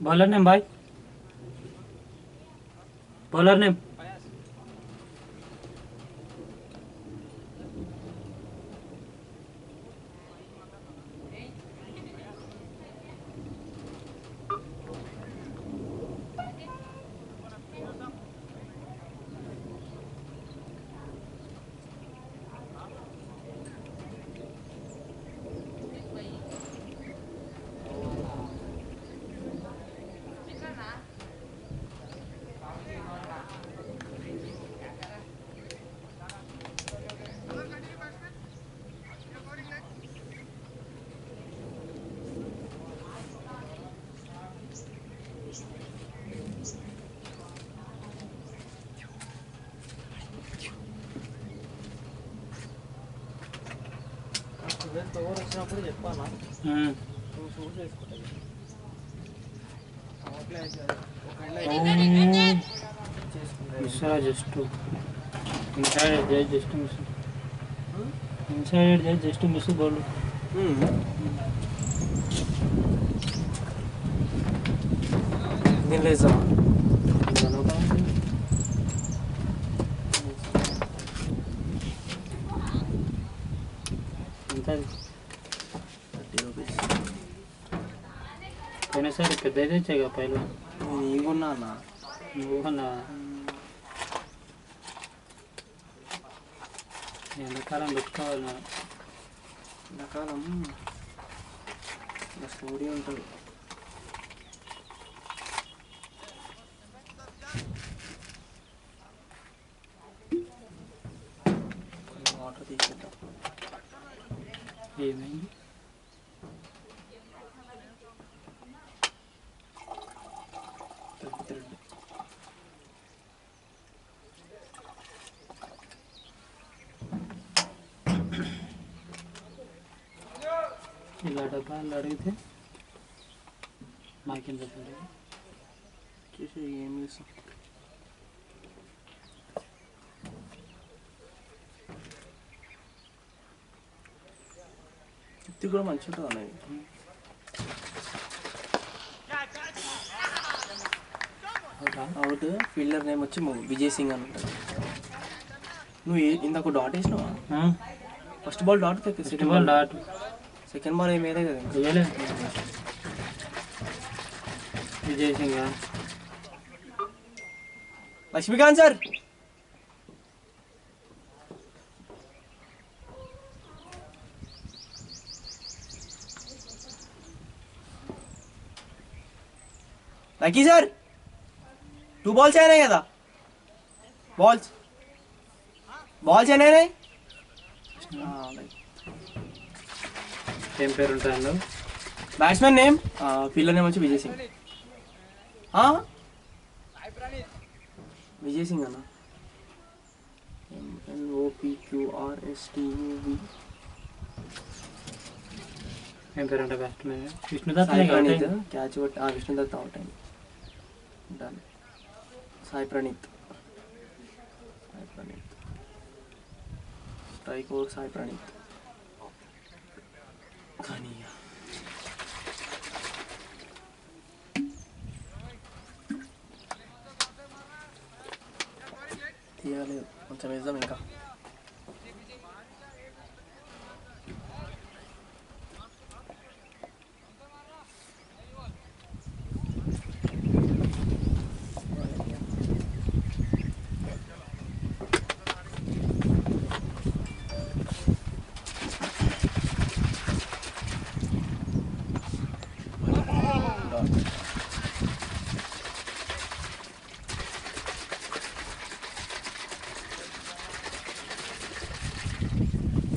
बॉलर नेम भाई, बॉलर नेम। ఓవర్ వచ్చినప్పుడు చెప్పాలా నువ్వు షూట్ చేసుకుంటావు just just miss, inside just miss ball. దీనిలో వేసావా ఎంత 30 రూపీస్ పోయినసారి పెద్ద అయితే వచ్చాయి కదా పైన. నేను కొన్నా అన్న నువ్వు కన్నా ఎండాకాలం పెట్టుకోవాలి మనం. ఎండాకాలం ఇలా స్టోరీ ఉంటుంది. వాటర్ తీసుకుంటాం. ఏమైంది? ఇలా డబ్బాలు అడిగితే మాకేం చెప్పండి చూసి ఏం చేస్తాం. ఇది కూడా మంచిగా ఉంటుంది అన్నది. అవుట్ ఫీల్డర్ నేమ్ వచ్చి విజయ్ సింగ్ అని ఉంటుంది. నువ్వు ఇందాక డాట్ వేసినావా? First ball dot, second ball dot, second ball ఏమేదే కదా. Vijay Singh Laxmikant sir lucky sir 2 balls అయినాయి కదా. బాల్స్ అయినాయి. ఏం పేరు ఉంటుంది? బ్యాట్స్మెన్ నేమ్, ఫీల్డర్ నేమ్ వచ్చి విజయ్ సింగ్. విజయ్ సింగ్ అన్న. MNOPQRSTUV. ఏం పేరు అంటే బ్యాట్స్మెన్ విష్ణుదత్. క్యాచ్ కొట్టి విష్ణుదత్ అవుట్ అయింది. ఉంటాను సాయి ప్రణీత్. Strike over Sai Praneeth. కానీ తీయలేదు, కొంచెం వేద్దాం ఇంకా.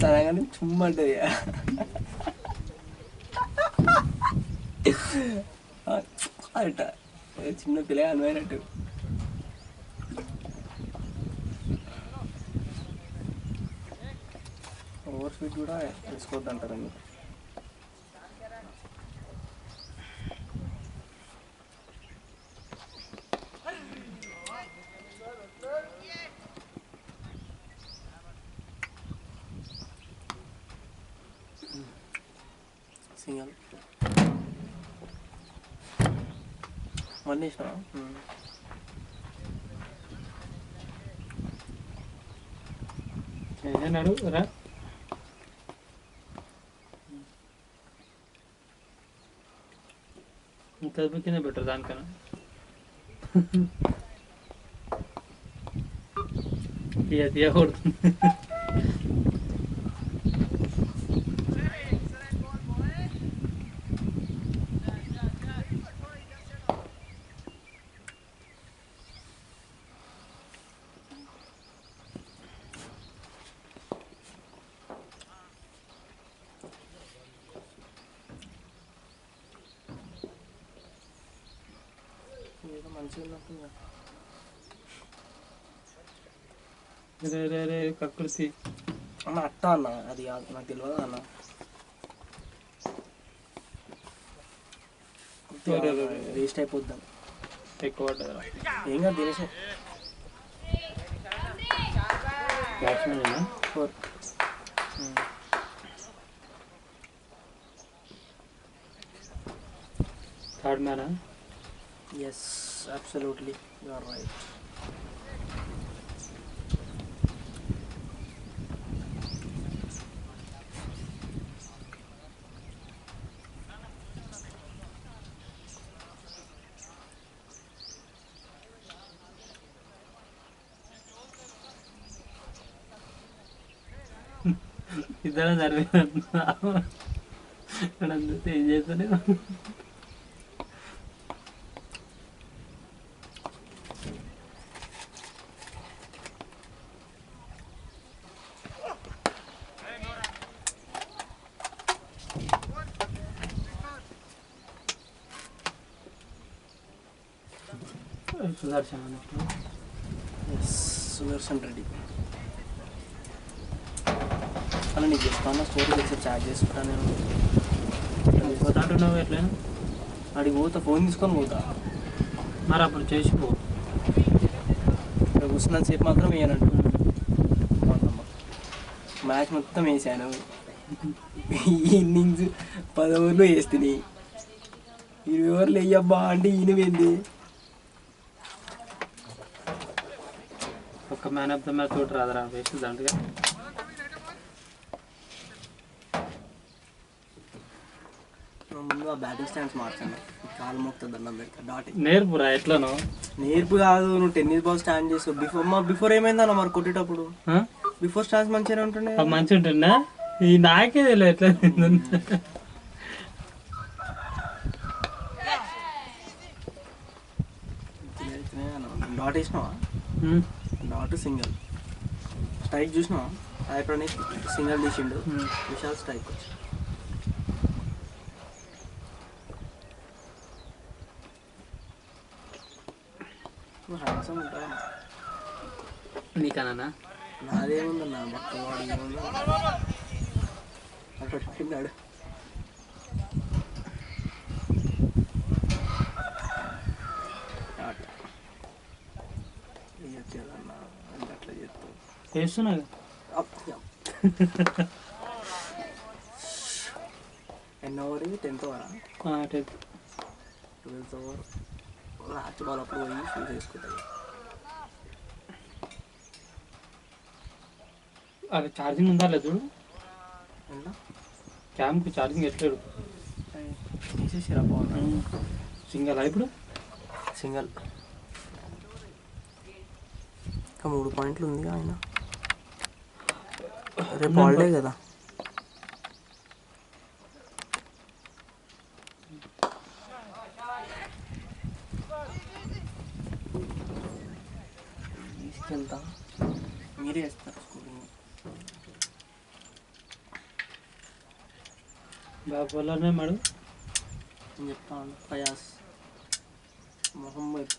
తనగానే చుమ్మంటది అట చిన్న పిల్ల అనువైనట్టు. ఓవర్ స్పీడ్ కూడా వేసుకోవద్దు అంటారండి. సింగల్ వన్ వేసినావా? నడు రా. తదుపుకినే బెటర్ దానికన్నా. తీయ కొడుతుంది. ఏదో మంచిగా ఉన్నట్టుందా? రే కకృతి అన్న అట్ట అన్న, అది కాదు, నాకు తెలియదు అన్న. వేస్ట్ అయిపోద్దాం. ఎక్కువ పడ్డదా? ఏం కాదు తినేసే. బ్యాట్స్మెన్ 4. థర్డ్ మ్యానా? Yes, absolutely you are right. ఇద్దరం సరిపోయి ఏం చేస్తానే. సుదర్శన్ అన్నట్టు. ఎస్, సుదర్శన్ రెడ్డి. అలా నీకు చెప్తాను, స్టోరీ తెచ్చి చాట్ చేసుకుంటా. నేను పోతాంటున్నావు ఎట్లయినా అడిగి పోతా, ఫోన్ తీసుకొని పోతా. మరి అప్పుడు చేసిపో. ఇక్కడ కూర్చున్నంత సేపు మాత్రం వేయనంటు. మ్యాచ్ మొత్తం వేసాను. ఇన్నింగ్స్ 10 ఓవర్లు వేస్తున్నాయి. 20 ఓవర్లు వేయబ్బా అంటే ఈయనవేంది. ఒక్క మ్యాన్ ఆఫ్ ద మ్యాచ్ తోటి రాదురా, వేస్ట్ దాంట్లో. ముందు ఆ బ్యాటింగ్ స్టాండ్స్ మార్చాను. కాలు మోపుతుంది అన్నం పెడతా డాట్. నేర్పురా ఎట్లనో. నేర్పు కాదు, నువ్వు టెన్నిస్ బాల్ స్టాండ్ చేస్తావు. బిఫోర్ ఏమైందన్న మరి కొట్టేటప్పుడు? బిఫోర్ స్టాండ్స్ మంచిగానే ఉంటుండే. మంచిగా ఉంటుందా? ఈ నాకే తెలియదు ఎట్లా. డాట్ వేసినావా? డాట్ సింగిల్ స్ట్రైక్ చూసినావా? సాయి ప్రణీత్ సింగిల్ తీసిండు, విశాల్ స్ట్రైక్ వచ్చి. హ్యాండ్సమ్ ఉంటా. నీకన్నా నాదేముందన్నా, బక్కవాడు ఏముందా అక్కడ పెట్టినాడు. వేయచ్చేదన్నా అంటే అట్లా చెప్తావు. వేస్తున్నా. ఎన్నో over? 10th ఓవరా? 12th over. Last ball అప్పుడు పోయి షూట్ వేసుకుంటాయి. అది ఛార్జింగ్ ఉందా లేదు చూడు. ఎలా క్యామ్కి ఛార్జింగ్ ఎట్లేడు. తీసేసిరా బాగుంది. సింగల్ ఇప్పుడు సింగల్. ఇంకా 3 పాయింట్లు ఉంది ఆయన. రేపు హాలిడే కదా. తీసుకెళ్తా, మీరే వేస్తారు స్కూలింగ్. బాబులోనే మేడం నేను చెప్తాను. Fayaz Mohammed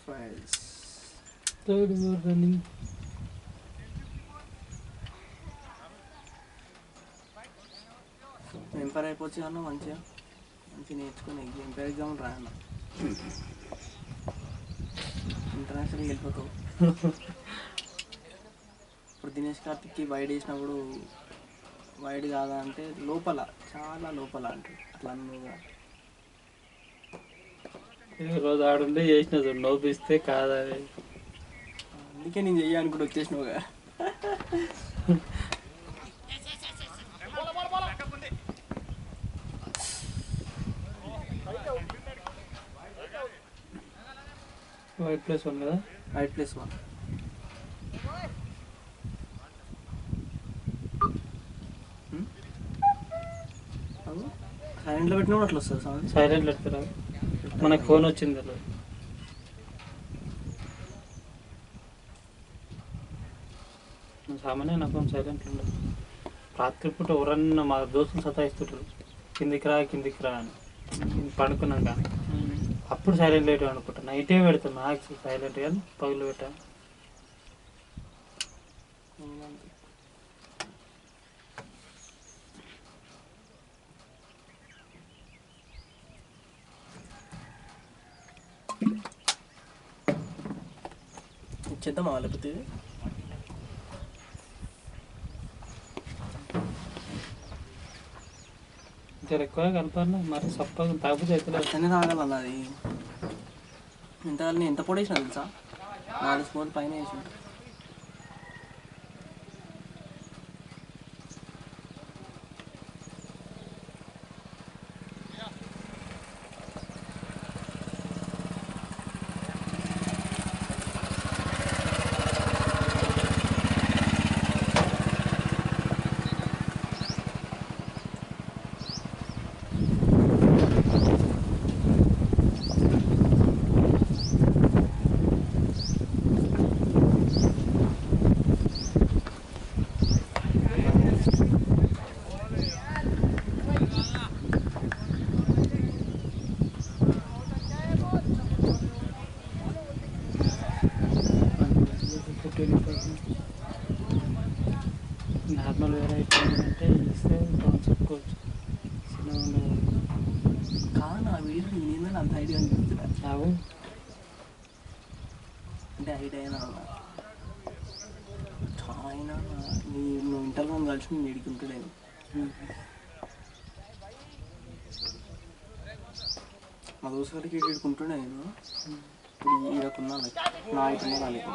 Fayaz. Third running. Umpire అయిపోవచ్చు అన్న. మంచిగా నేర్చుకుని ఎంపైర్ ఎగ్జామ్ రాయన్న. ఇంటర్నేషనల్కి వెళ్ళిపోతావు. ఇప్పుడు దినేష్ కార్తిక్కి వైడ్ వేసినప్పుడు వైడ్ కాదా అంటే లోపల, చాలా లోపల అంటే అట్లా అన్నగా రోజు ఆడుండే చేసిన చూడు నవ్విస్తే కాదని. అందుకే నేను చెయ్యాలనుకుంటే వచ్చేసినావుగా. వైట్ ప్లస్ 1 కదా. వైట్ ప్లస్ 1 సైలెంట్లో పెట్టినా కూడా అట్లా వస్తుంది సౌండ్. సైలెంట్ పెడతారా? మనకు ఫోన్ వచ్చింది అలా. సామాన్య నా ఫోన్ సైలెంట్లో ఉండదు. రాత్రిపూట ఎవరన్నా మా దోస్తులు సతాయిస్తుంటారు కిందికి రా అని. పండుకున్నాక అప్పుడు సైలెంట్ లైట్ అనుకుంటా. నైటే పెడతాను మ్యాక్స్ సైలెంట్ కానీ పగులు పెట్టా. ఇచ్చేద్దామా లేకపోతే జర ఎక్కువ కలపాలి మరి సప్పగా తాగితే అవుతుంది. అట్లనే తాగాలన్న అది. ఎంత పొడేసిన తెలుసా? 4 స్పూన్లు పైన వేసి. నార్మల్ వేరే అయిపోయిందంటే ఇస్తే చెప్పుకోవచ్చు. కాదు నా వీడియో నేను అంత ఐడియా అనిపిస్తున్నా. అవు అంటే ఐడియా అయినా అయినా నువ్వు ఇంటర్ మనం కలిసి నేను ఇడుకుంటాడేను. మా దోస్తుగారికి ఇడుకుంటుండే నేను. ఇప్పుడు ఈడకున్నా నా ఇటున్నా రాలేదు.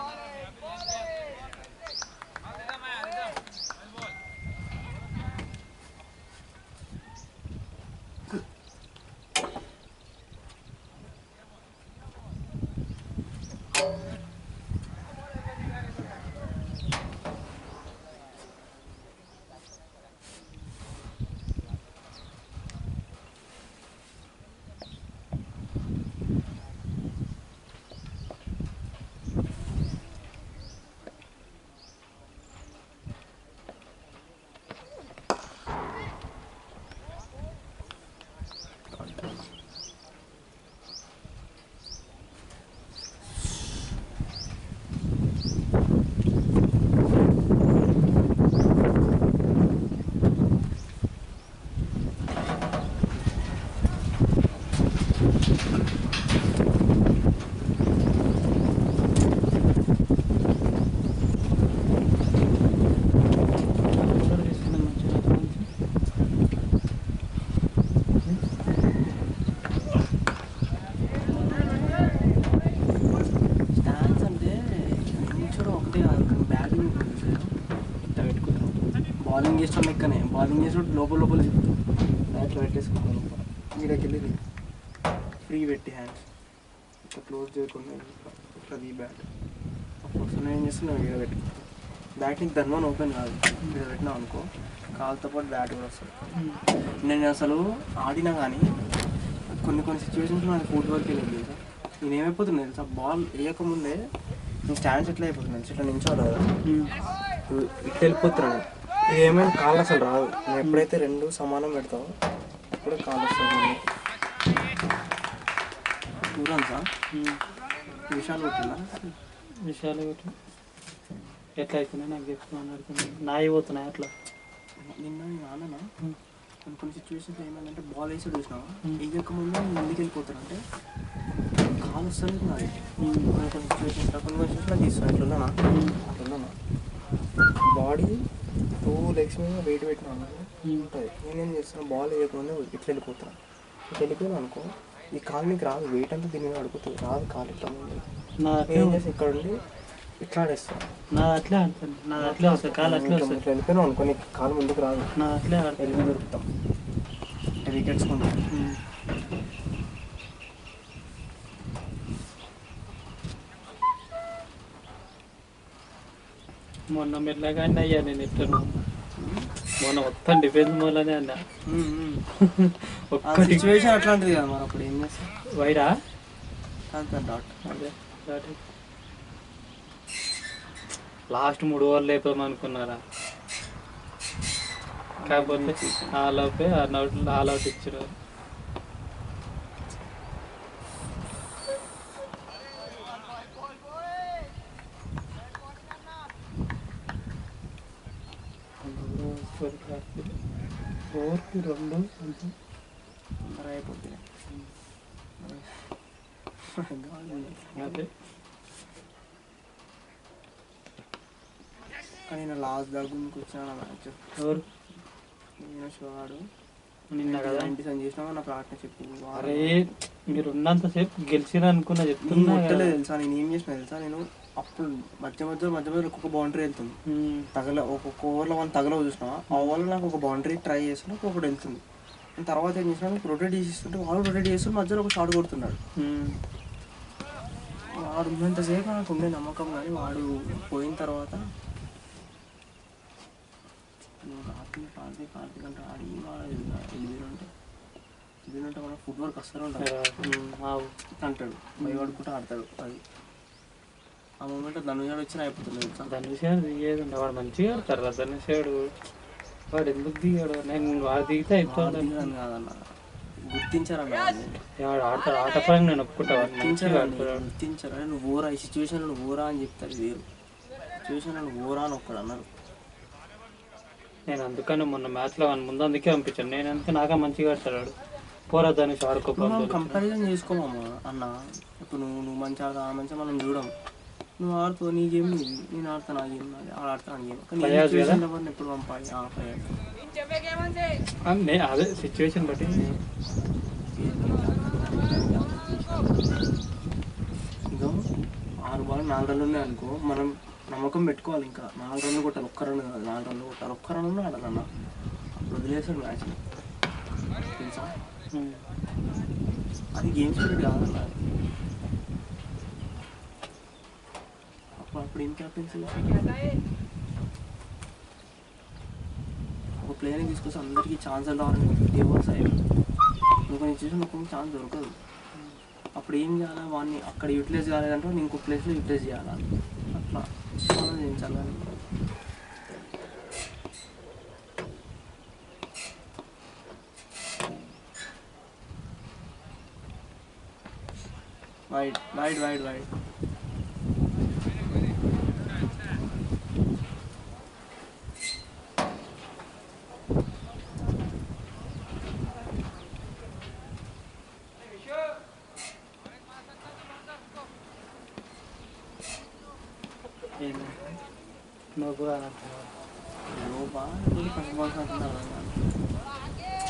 బౌలింగ్ చేస్తాం లెక్కనే. బౌలింగ్ చేసి లోపల చెప్తాం. బ్యాట్లో పెట్టేసుకుంటాం లోపల. మీదకి వెళ్ళి ఫ్రీ పెట్టి హ్యాండ్స్ ఇట్లా క్లోజ్ చేయకుండా ఇట్లా ఈ బ్యాట్ అప్పుడు నేను ఏం చేస్తున్నావు ఇక్కడ పెట్టుకుంటాను. బ్యాటింగ్ ధర్మం ఓపెన్ కాదు. ఇక్కడ పెట్టినావు అనుకో కాలుతో పాటు బ్యాట్ కూడా వస్తుంది. నేను అసలు ఆడినా కానీ కొన్ని సిచ్యువేషన్స్ నాకు ఫుట్ వర్క్ వెళ్ళింది తెలుసా. నేను ఏమైపోతున్నాను తెలుసా, బాల్ వేయకముందే నేను స్టాండ్స్ ఎట్లా అయిపోతున్నాను ఇట్లా నించోవాలి కదా, ఇట్లా వెళ్ళిపోతున్నాను. ఇది ఏమైనా కాళ్ళు అసలు రాదు. నేను ఎప్పుడైతే రెండు సమానం పెడతావో అప్పుడే కాళ్ళు వస్తుంది. చూడండి సార్ విషయాలు కొట్టినా విషయాలు కొట్టి ఎట్లా అవుతున్నాయి నాకు చెప్తున్నాను అడుగుతున్నాను. నాయి పోతున్నాయి అట్లా. నిన్న నేను ఆడనా కొన్ని సిచ్యువేషన్స్ ఏమైందంటే బాల్ వేసి చూసినావా వేయకముందు నేను ఎందుకు వెళ్ళిపోతాను అంటే కాలు వస్తుంది నాది. కొన్ని సిచ్యువేషన్స్ నాకు ఇస్తాను అట్లా అట్లా బాడీ 2 legs మీద వెయిట్ పెట్టినా ఉంటుంది. నేనేం చేస్తాను బాల్ వేయకముందు ఇట్లా వెళ్ళిపోతాను. ఇట్లా వెళ్ళిపోయాను అనుకో ఈ కాలు నీకు రాదు, వెయిట్ అంతా దీని మీద అడుగుతుంది, రాదు కాలు ఇట్లా ముందు. నా ఏం చేసి ఇక్కడ ఉండి ఇట్లా ఆడేస్తాను. నా అట్లే ఆడతాను, నా అట్లే వస్తుంది కాలు అట్లే వస్తుంది. ఇట్లా వెళ్ళిపోయినావు అనుకో నీకు కాలు ముందుకు రాదు, నా అట్లే ఆడతాను. ఎలిమి దొరుకుతాం అంటే వికెట్స్ కొంటాం. మొన్న మెల్లగానే అయ్యా నేను ఎట్లను, మొన్న మొత్తం డిఫెన్స్ మూలనే అన్నా. ఒక్క సిచ్యువేషన్ అట్లాంటిది కదా మరి, అప్పుడు ఏం చేస్తాం. వైరా కాదు డాట్ అదే లాస్ట్ 3 ఓవర్లు లేపాం అనుకున్నారా, కాకపోతే ఆల్ అవుట్ ఇచ్చారు. ఓవర్కి 2 అయిపోతుంది. అదే కానీ నేను లాస్ట్ దగ్గర కూర్చున్నాను మ్యాచ్. ఎవరు నేను షోడు నిన్న కదా. 90 చేసినా నా పార్ట్నర్షిప్. అరే మీరు ఉన్నంతసేపు గెలిచిరా అనుకున్నా చెప్తున్నా ముట్టలేదు తెలుసా, నేను ఏం చేసిన తెలుసా, నేను అప్పుడు మధ్య ఒక్కొక్క బౌండరీ వెళ్తుంది, ఒక్కొక్క ఓవర్లో 1 తగలవు చూసిన, ఆ ఓవర్లో నాకు ఒక బౌండరీ ట్రై చేస్తున్నా, ఒకటి వెళ్తుంది. నేను తర్వాత ఏం చేసినా రొటేట్ చేస్తుంటే వాడు రొటేట్ చేస్తుంటే మధ్యలో ఒక షాట్ కొడుతున్నాడు. వాడు ఉన్నంతసేపు నాకు ఉండే నమ్మకం, కానీ వాడు పోయిన తర్వాత కార్తీక్ అంటే ఆడి ఎదిగినంటే మన ఫుట్వర్క్ అస్సలు ఉంటాడు అంటాడు, భయపడుకుంటూ ఆడతాడు. అది ఆ మూమెంట్ ధనుషాడు వచ్చినా అయిపోతుంది. ధనుషాడు దిగేది వాడు మంచిగా ఆడతారు రా. ధనుషాడు వాడు ఎందుకు దిగాడు, నేను వాడు దిగితే అయిపోతాడు కాదన్న, గుర్తించారన్న వాడు ఆడతాడు. ఆట పరంగా నేను ఒప్పుకుంటా, గుర్తించారా, నువ్వు ఓరా ఈ సిచ్యువేషన్లో నువ్వు ఓరా అని చెప్తారు, వేరు సిచ్యువేషన్లో నువ్వు ఓరా అని ఒక్కడు అన్నారు. నేను అందుకని మొన్న మ్యాచ్లో వాడిని ముందు అందుకే పంపించాను. నేను అందుకే నాగా మంచిగా ఆడతాడు. పోరా ధనుష్ ఆడుకోపోతే కంపారిజన్ చేసుకోమమ్మా అన్న. ఇప్పుడు నువ్వు మంచి ఆడతా ఆ మంచిగా మనం చూడం, నువ్వు ఆడుతావు నీ గేమ్ నీది, నేను ఆడతాను ఆ గేమ్ నాది, ఆడ ఆడతాను ఆ గేమ్. కానీ ఎప్పుడు పంపాలి అదే సిచ్యువేషన్ బట్టి. ఇదో 6 బాల్ 4 రన్లు ఉన్నాయి అనుకో, మనం నమ్మకం పెట్టుకోవాలి, ఇంకా 4 రన్లు కొట్టాలి, ఒక్క రన్ కాదు 4 రన్లు కొట్టాలి, ఒక్క రన్ను ఆడాలన్న. అప్పుడు వదిలేసాడు మ్యాచ్ తెలుసా, అది గేమ్ స్పిరిట్ కాదన్న. అప్పుడు ఏం క్యాప్టెన్సీ, ఒక ప్లేయర్ని తీసుకొస్తే అందరికీ ఛాన్స్ రావాలని 50 ఓవర్స్ అయ్యాయి, ఇంకొక సిచ్యువేషన్ ఒక ఛాన్స్ దొరకదు. అప్పుడు ఏం చేయాలి, వాడిని అక్కడ యూటిలైజ్ కాలేదంటే వాడిని ఇంకో ప్లేస్లో యూటిలైజ్ చేయాలి, అట్లా ఆలోచించాలి. వైడ్ వైడ్ వైడ్ వైడ్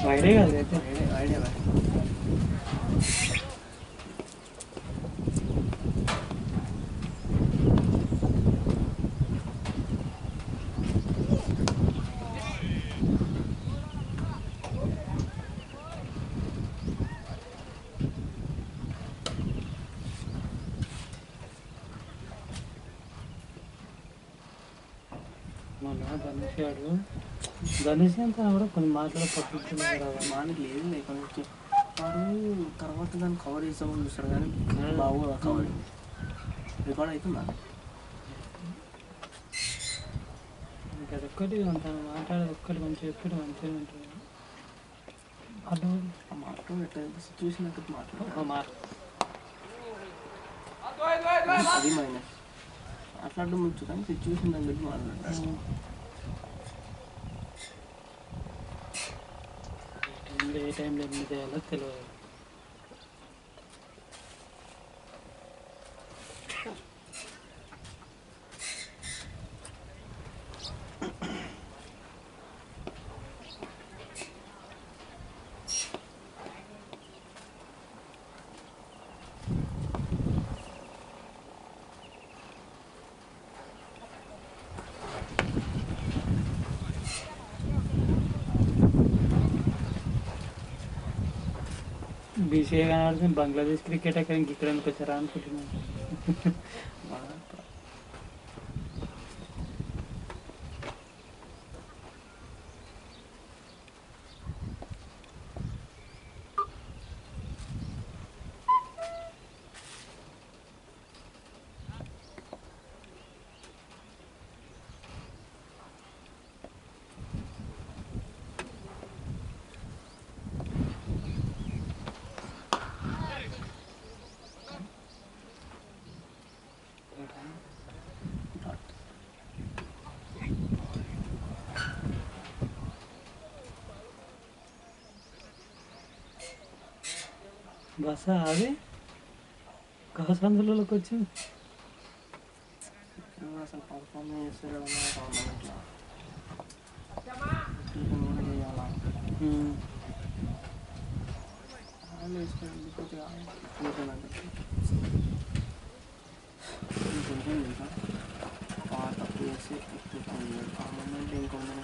వైడే కాదు అయితే వైడే వైడ్ మొన్న ధనుష్ అంతా కూడా కొన్ని మాటలు పట్టుకుంటున్నారు. మానికి లేదు లేకపోతే వాడు తర్వాత దాన్ని కవర్ చేస్తామని చూస్తాడు, కానీ బాగా కవర్ రికార్డ్ అవుతుందా. ఇంకా ఒక్కటి అంత మాట్లాడేది ఒక్కటి మంచిగా చెప్పి మంచిగా ఉంటుంది. అటు మాట్లాడే సిచ్యువేషన్ అయితే మాట అది మైనస్, అట్లాంటి ముంచు, కానీ సిచ్యువేషన్ దాన్ని బట్టి మాట్లాడాలి. ఏ టైంలో ఎన్ని చేయాలో తెలియదు. బీసీఏ కనబడుతుంది బంగ్లాదేశ్ క్రికెట్ అక్కడ ఇక్కడ ఎందుకు వచ్చారా అనుకుంటున్నాను. బస్ అది కాసందులోకి వచ్చింది. అసలు పర్ఫామ్ చేస్తారు తప్పు చేసి ఆ మూమెంట్ ఇంకో మనం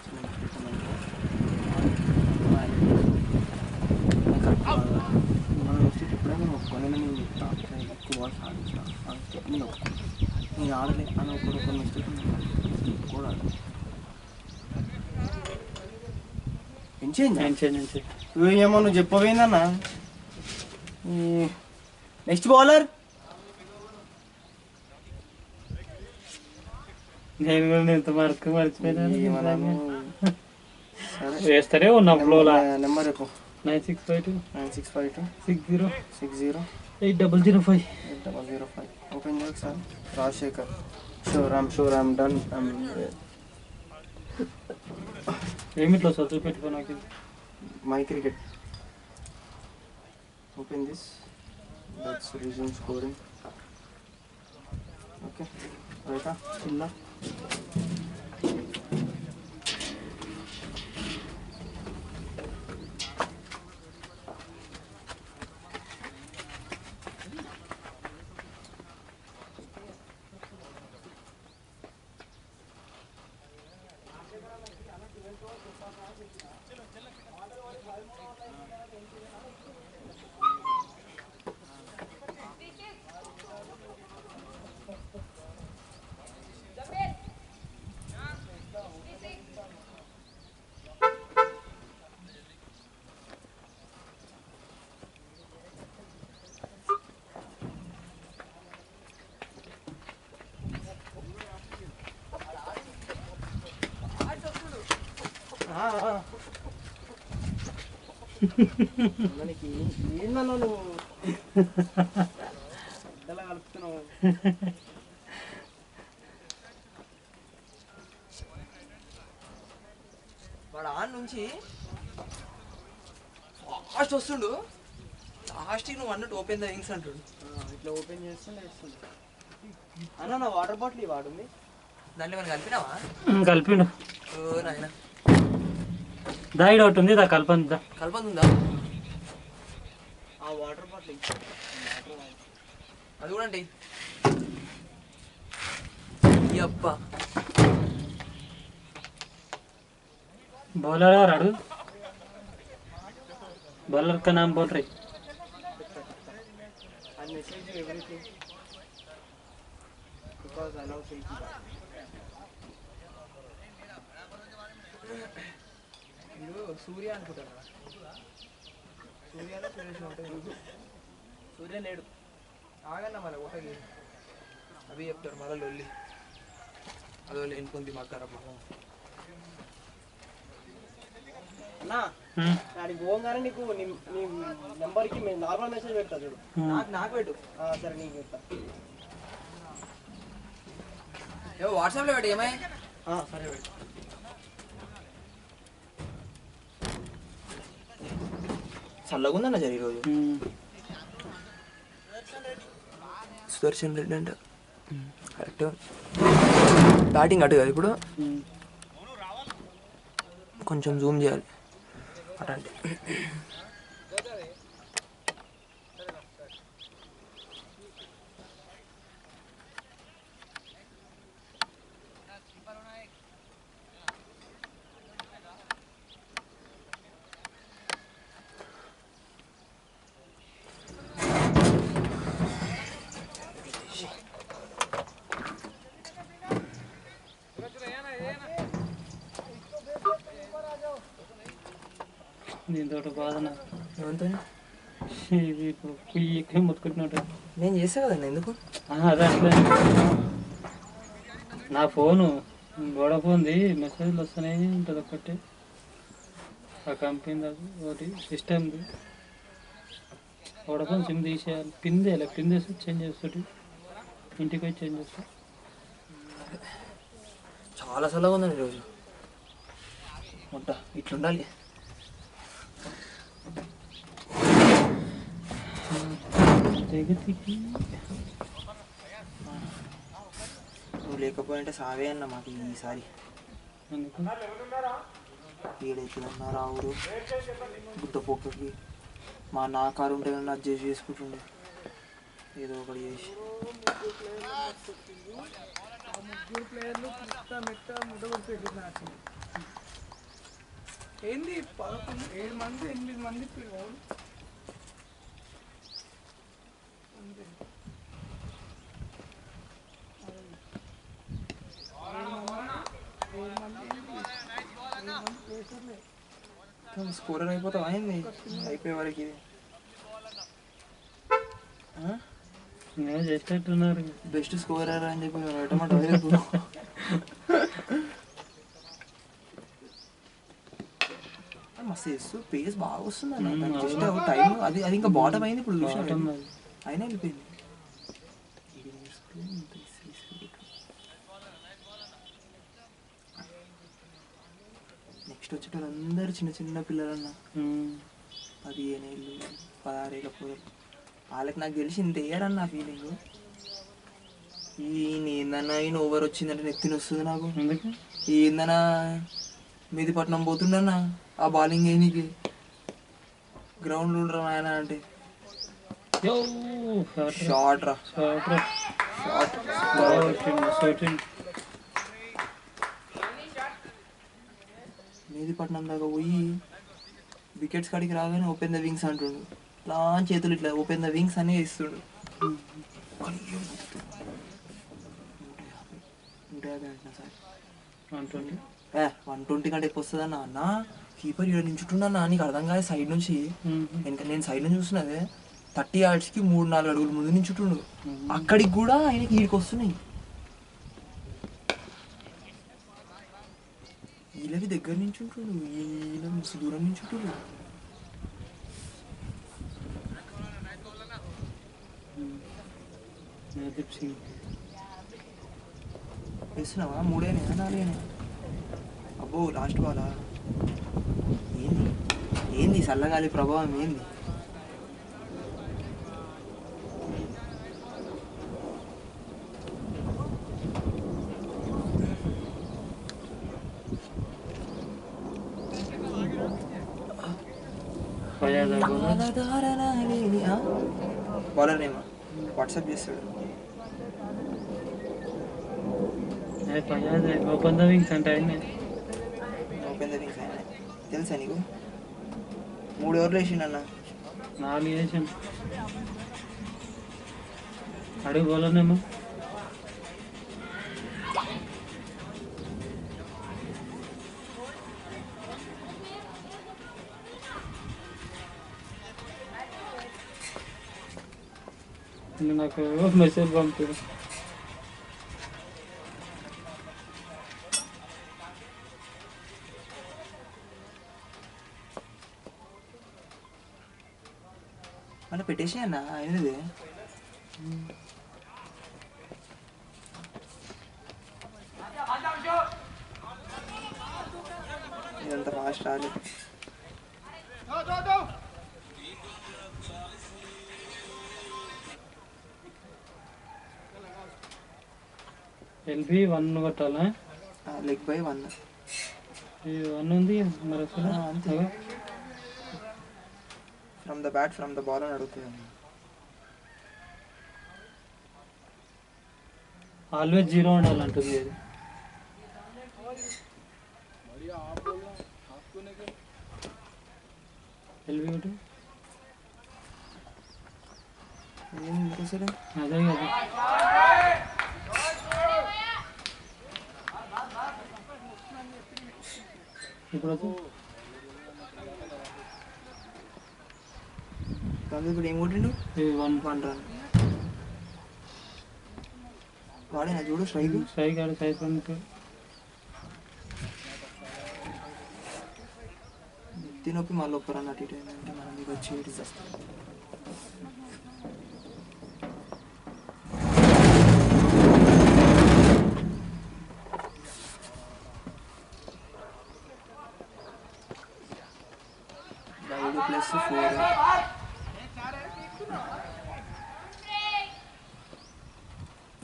నెక్స్ట్ ఎప్పుడైనా ఒప్పుకొని నేను చెప్తాను ఎక్కువ బాగా సాధించిన అంటే నేను ఒప్పుకోను నేను ఆడలే అని ఒకరు మిస్టేక్ కూడా ఏమో నువ్వు చెప్పబోయిందన్నా. నెక్స్ట్ బౌలర్ నేను కూడా ఎంత మార్క్ మర్చిపోయినాను. వేస్తారే ఉన్నా నెంబర్ 9652 60 8005 ఓపెన్ చేయ sir. Rajasekhar sure I'm done. ఏమిట్లో చదువు పెట్టుకో నాకు. My cricket open this that's resume scoring. Okay రైటా చిన్న మనకి ఏందన్నా నువ్వు ఎలా కలుపుతున్నావు. వాడు ఆన్ నుంచి ఫాస్ట్ వస్తుండు. లాస్ట్ నువ్వు అన్నట్టు ఓపెన్ ద వింగ్స్ అంటాడు. ఇట్లా ఓపెన్ చేస్తే నేర్చుకుంటా. అన్న నా వాటర్ బాటిల్ వాడుంది దాంట్లో ఏమైనా కలిపినావా? కలిపిండు. ఓ నాయన దాయిడ్ ఒకటి ఉంది దా కలపందా కలపందుందా? ఆ వాటర్ బాటిల్ అది కూడా అండి. అప్ప बॉलर और आड़ू बॉलर का नाम बोल रही. I message you everything because I love shaky ball. మీరు సూర్య అనుకుంటారా? సూర్యలో సురేష్ ఉంటుంది. సూర్య లేడు. ఆగన్నా మన ఒకటి అవి చెప్తాడు మళ్ళీ లొల్లి. అదో ఎన్నుకుంది మాట్లాడమ్మ. అన్నా నాడికి పోగానే నీకు నీ నెంబర్కి నార్మల్ మెసేజ్ పెడతా చూడు. నాకు పెట్టు. సరే నీకు పెడతా. ఏమో వాట్సాప్లో పెట్టు. ఏమై సరే పెట్టు. చల్లగా ఉందన్న జరి ఈరోజు. సుదర్శన్ రెడ్డి అంట కరెక్ట్. బ్యాటింగ్ అటు కదా ఇప్పుడు. కొంచెం జూమ్ చేయాలి అటంటే. ఇంతటి బాధ నాకు. ఏమంతా ఇది ఇప్పుడు కుయ్యి ఎక్కువ మొత్తుకుంటున్నట్టు. నేను చేస్తా కదండి ఎందుకు అదే అట్లే నా ఫోను వోడాఫోన్ది మెసేజ్లు వస్తున్నాయి ఉంటుంది ఒక్కటి ఆ కంపెనీ అది ఒకటి సిస్టమ్ది వోడాఫోన్ సిమ్ తీసేయాలి పిన్ చేయాలి పిన్ చేసి చేంజ్ చేస్తుంది ఇంటికి పోయి చేంజ్ చేస్తా చాలా చల్లగా ఉందండి ఈరోజు మొట్ట ఇట్లుండాలి జగతికి నువ్వు లేకపోయింటే సావే అన్న మాకు ఈసారి అనుకో ఏడైతుందన్న రావుడు బుద్ధ పొక్కకి మా నా కారు ఉంటే కానీ అడ్జస్ట్ చేసుకుంటుండే ఏదో ఒకటి చేసి ఏంది 7 మంది 8 మంది స్కోరర్ అయిపోతావా ఏంది అయిపోయే వరకు ఇది నేను చేసేటట్టున్నారు బెస్ట్ స్కోరర్ అని చెప్పి పెట్టమంటారు మస్తు చేస్తూ పేస్ బాగా వస్తుంది అన్న జస్ట్ టైం అది అది ఇంకా బాటమ్ అయింది ఇప్పుడు చూసాను అయినా వెళ్ళిపోయింది నెక్స్ట్ వచ్చేటప్పుడు అందరు చిన్న చిన్న పిల్లలన్న 15 ఏళ్ళు 16 ఏళ్ళ పోయారు వాళ్ళకి నాకు తెలిసి ఇంత వేయరన్న ఫీలింగ్ ఏందన్నా ఈయన ఓవర్ వచ్చిందంటే నెత్తిని వస్తుంది నాకు ఏందన్నా మెదిపట్నం పోతుండన్న ఆ బౌలింగ్ ఏనికి గ్రౌండ్లో ఉండరా ఆయన అంటే షార్ట్ రా షార్ట్ మెదిపట్నం దాకా పోయి వికెట్స్ కాడికి రాగానే ఓపెన్ ద వింగ్స్ అంటుండు ఇట్లా చేతులు ఇట్లా ఓపెన్ ద వింగ్స్ అనే ఇస్తుండు 150 అంటున్నా సార్ 120 కంటే ఎక్కువ వస్తుంది అన్న కీపర్ ఇక్కడ నించుంటున్నా నీకు అర్థం కాదు సైడ్ నుంచి నేను సైడ్ నుంచి చూస్తున్నదే 30 yardsకి 3-4 అడుగులు ముందు నించుంటుండు అక్కడికి కూడా ఆయనకి ఈడికి వస్తున్నాయి వీళ్ళకి దగ్గర నుంచి ఉంటుండు ఈయన మస్తు దూరం నుంచి ఉంటుండు వేస్తున్నావా 3 4 అబ్బో లాస్ట్ బాలా ఏంది చల్లగాలి ప్రభావం ఏంది బౌలర్ నేమా వాట్సాప్ చేస్తాడు ఓపెన్ ద వింగ్స్ అంటే ఓపెన్ ద వింగ్స్ ఆయన తెలుసా నీకు 3 ఓవర్లు వేసిండన్న 4 వేసాను అడుగు బౌలర్నేమో నాకు మెసేజ్ పంపారు మన పెట్టేసి అన్న అయినది ఇదంతా ఫాస్ట్ రాలేదు ఎల్బి 1 కొట్టాలా లెగ్ బై 1 1 ఉంది మరి అసలు అంతే from the bat from the ball అని అడుగుతుంది ఆల్వేస్ 0 ఉండాలంటుంది అది ఎల్బి ఒకటి అదే కదా ఇప్పుడు దాని ఇప్పుడు ఏం కొట్టిండు ఇది 1 1 రన్ వాడేనా చూడు స్ట్రైక్ స్ట్రైక్ ఆడి సైజ్ పంపి తినొప్పి మళ్ళీ ఒక్క రన్ అటు ఇటు అయిందంటే మనం మీకు వచ్చి ఇటు వస్తాం +4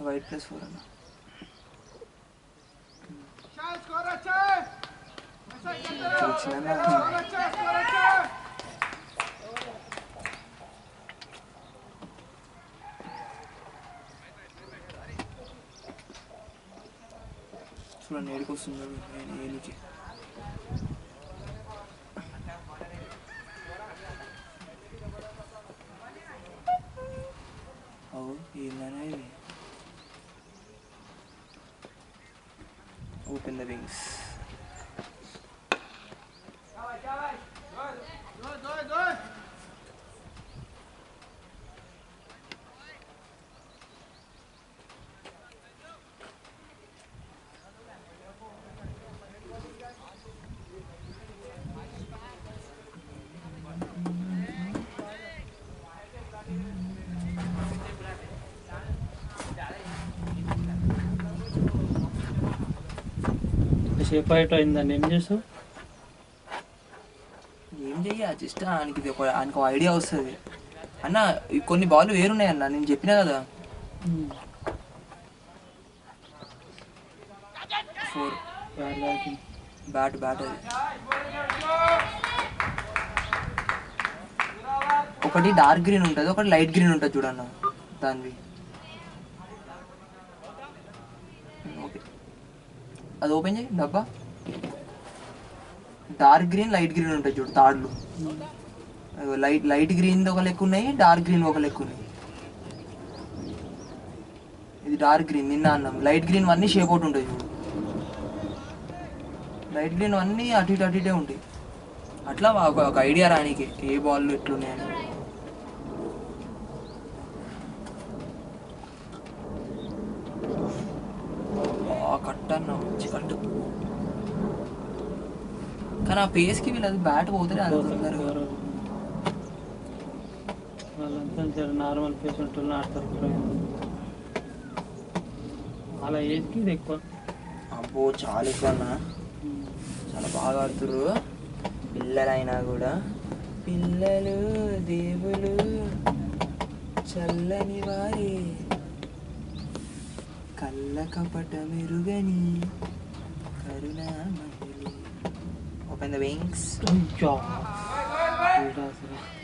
వైట్ +4 అన్న स्कोर अच्छा है వచ్చిందన్న अच्छा स्कोर अच्छा చూడండి ఏడికి వస్తుందో నేను ఏనికి ఏందనే ఇది ఓపెన్ ద వింగ్స్ షేప్ అయిట్ అయిందండి ఏం చేస్తావు ఏం చెయ్య జస్ట్ ఆయనకి ఇది ఆయనకు ఐడియా వస్తుంది అన్న కొన్ని బాల్ వేరున్నాయి అన్న నేను చెప్పినా కదా 4 బ్యాట్ అది ఒకటి డార్క్ గ్రీన్ ఉంటుంది ఒకటి లైట్ గ్రీన్ ఉంటుంది చూడన్న దానివి ఓకే అది ఓపెన్ చేయి డబ్బా డార్క్ గ్రీన్ లైట్ గ్రీన్ ఉంటుంది చూడు తాడులు లైట్ గ్రీన్ ఒక లెక్క ఉన్నాయి డార్క్ గ్రీన్ ఒక లెక్క ఉన్నాయి ఇది డార్క్ గ్రీన్ నిన్న అన్నాం లైట్ గ్రీన్ అన్నీ షేప్ అవుట్ ఉంటాయి చూడు లైట్ గ్రీన్ అన్నీ అటు ఇటే ఉంటాయి అట్లా ఒక ఐడియా రానికి ఏ బాల్ ఎట్లున్నాయని కట్టన్నా మంచి కట్టు కానీ ఆ పేస్కి వీళ్ళది బ్యాట్ పోతే అది వాళ్ళంతా నార్మల్ పేస్ ఉంటున్నా ఆడతారు అలా ఏజ్కి ఇది ఎక్కువ అబ్బో చాలా ఎక్కువ అన్న చాలా బాగా ఆడుతుర్రు పిల్లలైనా కూడా పిల్లలు దేవులు చల్లని వారి కళ్ళ కపట మెరుగని కరుణామయులు ఓపెన్ ద వింగ్స్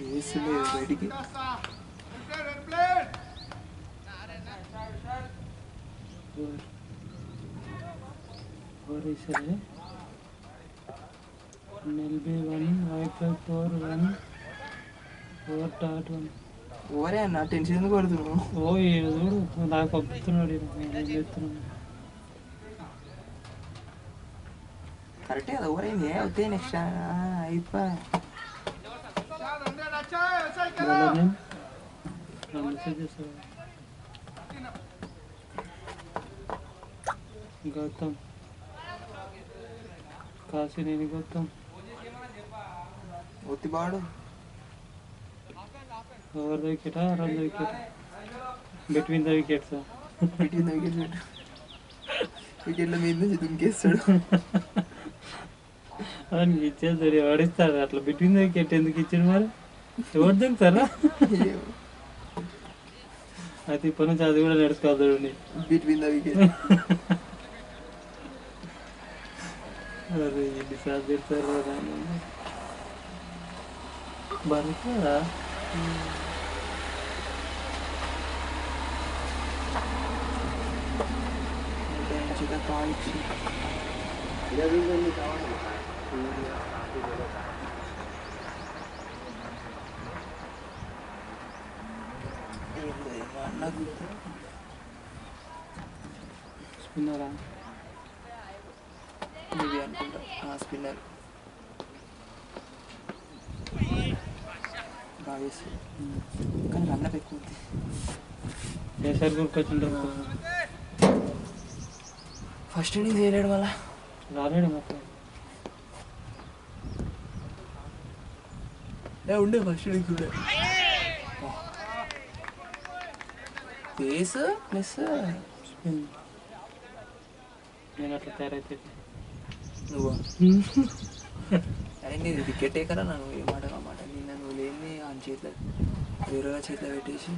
వేసులేదు బయటికి ఓరే అన్న టెన్షన్ ఎందుకు పడుతున్నావు ఓ చూడు నాకు పంపిస్తున్నాడు కరెక్టే కదా ఓరైంది అవుతే నెక్స్ట్ అయిపో గౌతమ్ కాశీ నేను గౌతమ్ ఒత్తిబాడు over the wicket run the wicket between the wickets వికెట్ల మీద నుంచి దుంకేస్తాడు అని ఇచ్చేస్తాడు ఎవడిస్తాడు అట్లా బిట్వీన్ ద వికెట్ ఎందుకు ఇచ్చాడు మరి ఎవరు దుంకుతారా అయితే ఇప్పటి నుంచి అది కూడా నడుచుకోవద్దు బిట్వీన్ ద వికెట్ అరే ఎన్నిసార్లు తిడతారు బరుకురా స్పిన్నరా ఇది అనుకుంటా స్పిన్నర్ బాగా చేస్తాడు కానీ రన్నప్ ఎక్కువ ఉంది. కేసరి గురికొచ్చింటారు ఫస్ట్ ఇన్నింగ్స్ చేయలేడు మళ్ళా రాలేడు మొత్తం. ఉండే ఫస్ట్ ఇన్నింగ్స్ ఉండే పేస్ ప్లస్ నేను అట్లా తయారైతే నువ్వు అయింది వికెటే కదా నన్ను ఏ మాట మాట నిన్న నువ్వు లేని ఆ చేతిలో వేరేగా చేతిలో పెట్టేసి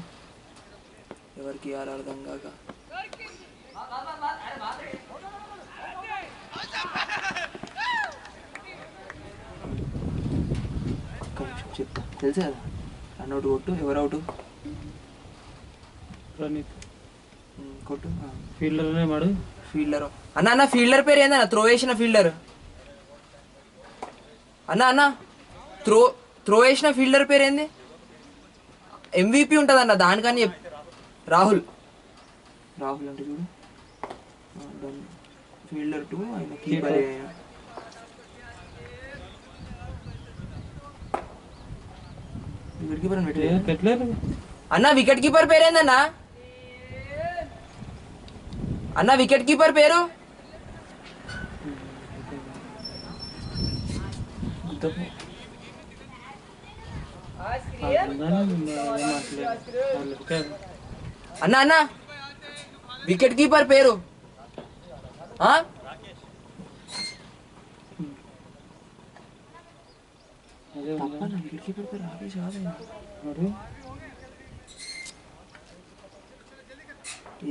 ఎవరికి ఇవ్వాలి అర్థం కాక చెప్తా తెలుసు కదా రన్అట్ కొట్టు ఎవరు అవుట్ ప్రణీత్ కొట్టు ఫీల్డర్నే మాడు. ఫీల్డర్ అన్న ఫీల్డర్ పేరు ఏందన్న త్రో వేసిన ఫీల్డర్ అన్న త్రో వేసిన ఫీల్డర్ పేరు ఏంది MVP ఉంటుంది అన్న దానికని రాహుల్ అంటే చూడు ఫీల్డర్ 2 ఆయన కీపర్ వికెట్ కీపర్ పెట్టలేదు అన్న వికెట్ కీపర్ పేరు ఏందన్నా అన్న వికెట్ కీపర్ పేరు అన్న వికెట్ కీపర్ పేరు వికెట్ కీపర్ పేరు రాకేష్ కాదు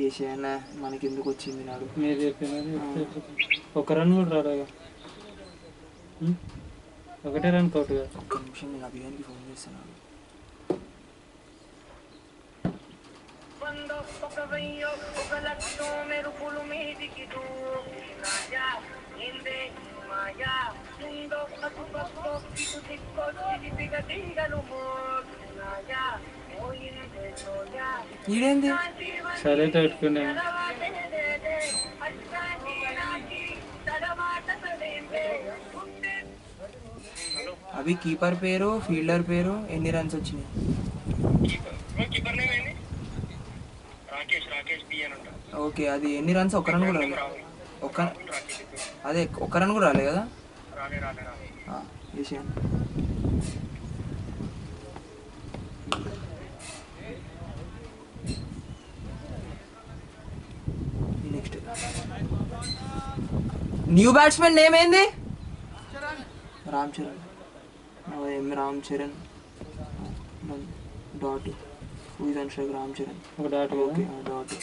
ఏషియన్న మనకి ఎందుకు వచ్చింది నాడు మీరు చెప్పినారు. ఒక రన్ కూడా రాలేగా, ఒకటే రన్ తోటగా. ఒక్క నిమిషం నేను అభియాన్కి ఫోన్ చేస్తున్నాను. ఈడేంది సరైతే పెట్టుకునే అవి కీపర్ పేరు ఫీల్డర్ పేరు ఎన్ని రన్స్ వచ్చినాయి ఓకే అది ఎన్ని రన్స్ ఒక్క రన్ కూడా రాలేదు అదే ఒక్క రన్ కూడా రాలే కదా విషయం నెక్స్ట్ న్యూ బ్యాట్స్మెన్ నేమ్ ఏంది రామ్ చరణ్ రామ్ చరణ్ డాట్ రామ్ చరణ్ ఒక డాట్ ఓకే డాట్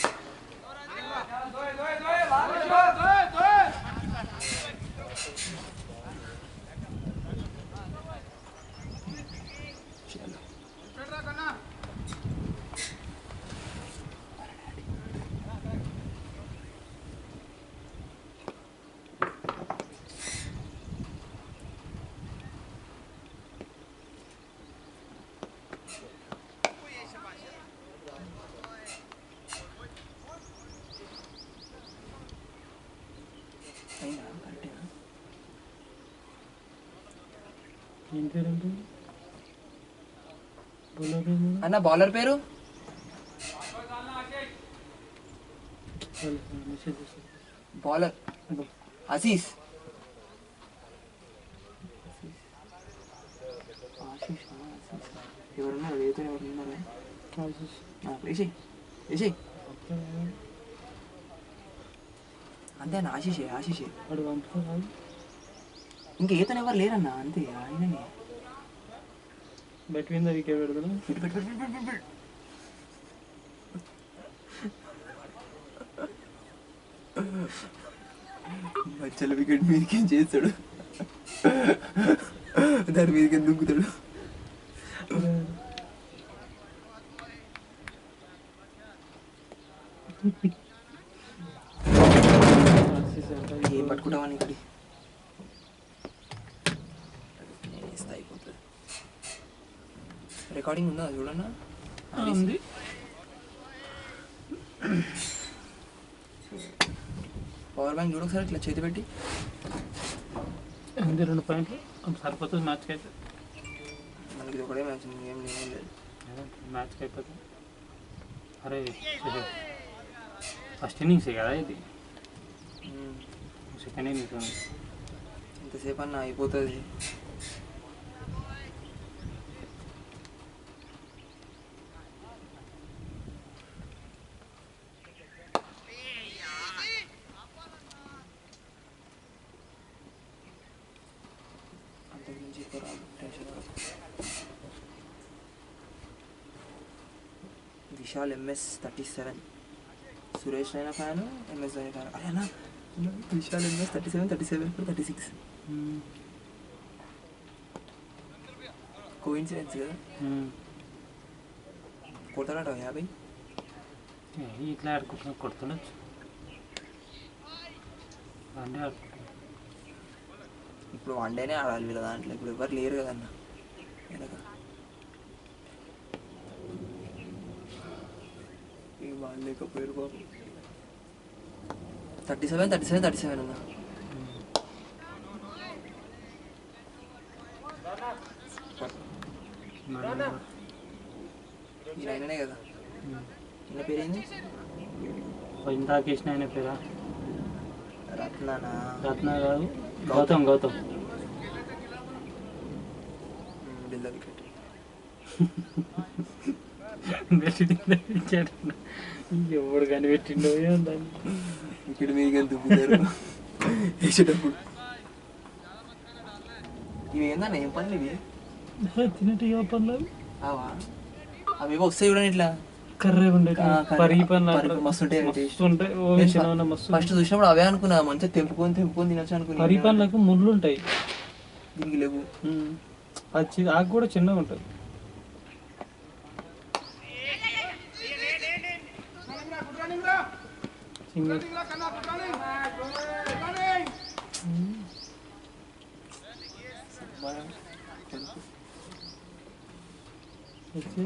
అన్న బౌలర్ పేరు బౌలర్ ఆశీష్ ఎవరున్నారు లేదో ఎవరున్నారా అంతే అన్న ఆశీషే ఇంకా ఏతను ఎవరు లేరన్నా అంతే ఆయననే బయట మీద వికెట్ పెడతాను మధ్యలో వికెట్ మీదకి ఏం చేస్తాడు దాని మీదకి దుంకుతాడు ఏం పట్టుకుంటామని ఇక్కడ అయిపోతుంది రికార్డింగ్ ఉందా చూడన్నా ఉంది. పవర్ బ్యాంక్ చూడ ఒకసారి ఇట్లా చేతి పెట్టి ఉంది 2 పాయింట్లు సరిపోతుంది మ్యాచ్కి అయితే. మనకి ఇది ఒకటే మ్యాచ్ ఏం లేదు. మ్యాచ్కి అయిపోతే అరే ఫస్ట్ ఇన్నింగ్సే కదా ఇది, సెకండ్ ఇన్నింగ్స్ ఎంతసేపు అన్న అయిపోతుంది. అంతకుమించి ఎక్కువ రాదు, టెన్షన్ రాదు. విశాల్ MS 37, సురేష్ అయినా ఫ్యాను, MS అయినా ఫ్యాను. అరే అన్న విశాల్ MS 37 ఇప్పుడు 36. కోఇన్సిడెన్స్ కదా. కొడతాడట 50. ఇట్లా ఆడుకుంటున్నా కొడుతుండొచ్చు, అంటే ఆడుకుంటున్నా. ఇప్పుడు వన్డేనే ఆడాలి వీళ్ళ దాంట్లో, ఇప్పుడు ఎవరు లేరు కదన్న వెనక. ఇక వాళ్ళు లేకపోయారు బాబు. 37 అన్న. ఈయన ఆయననే కదా. ఈయన పేరేంది? ఇందాక వేసిన ఆయన పేరా రత్నానా? రత్న కాదు, గౌతమ్. Middle wicket. ఎవడు కానీ పెట్టిండో దాన్ని వికెట్ మీద దుబ్బుతారు వేసేటప్పుడు. ఇవి ఏందన్న ఏం పనులు ఇవి? తినట్టు పనులు అవి వస్తాయి చూడండి ఇట్లా కర్రే ఉండే పరిగి పనులు మస్తు ఉంటాయి. మస్తు. ఫస్ట్ చూసినప్పుడు అవే అనుకున్నా, మంచిగా తెంపుకొని తినొచ్చు అనుకున్నా. పరి పనులకు ముళ్ళు ఉంటాయి, దీనికి లేవు. అది ఆకు కూడా చిన్నగా ఉంటుంది.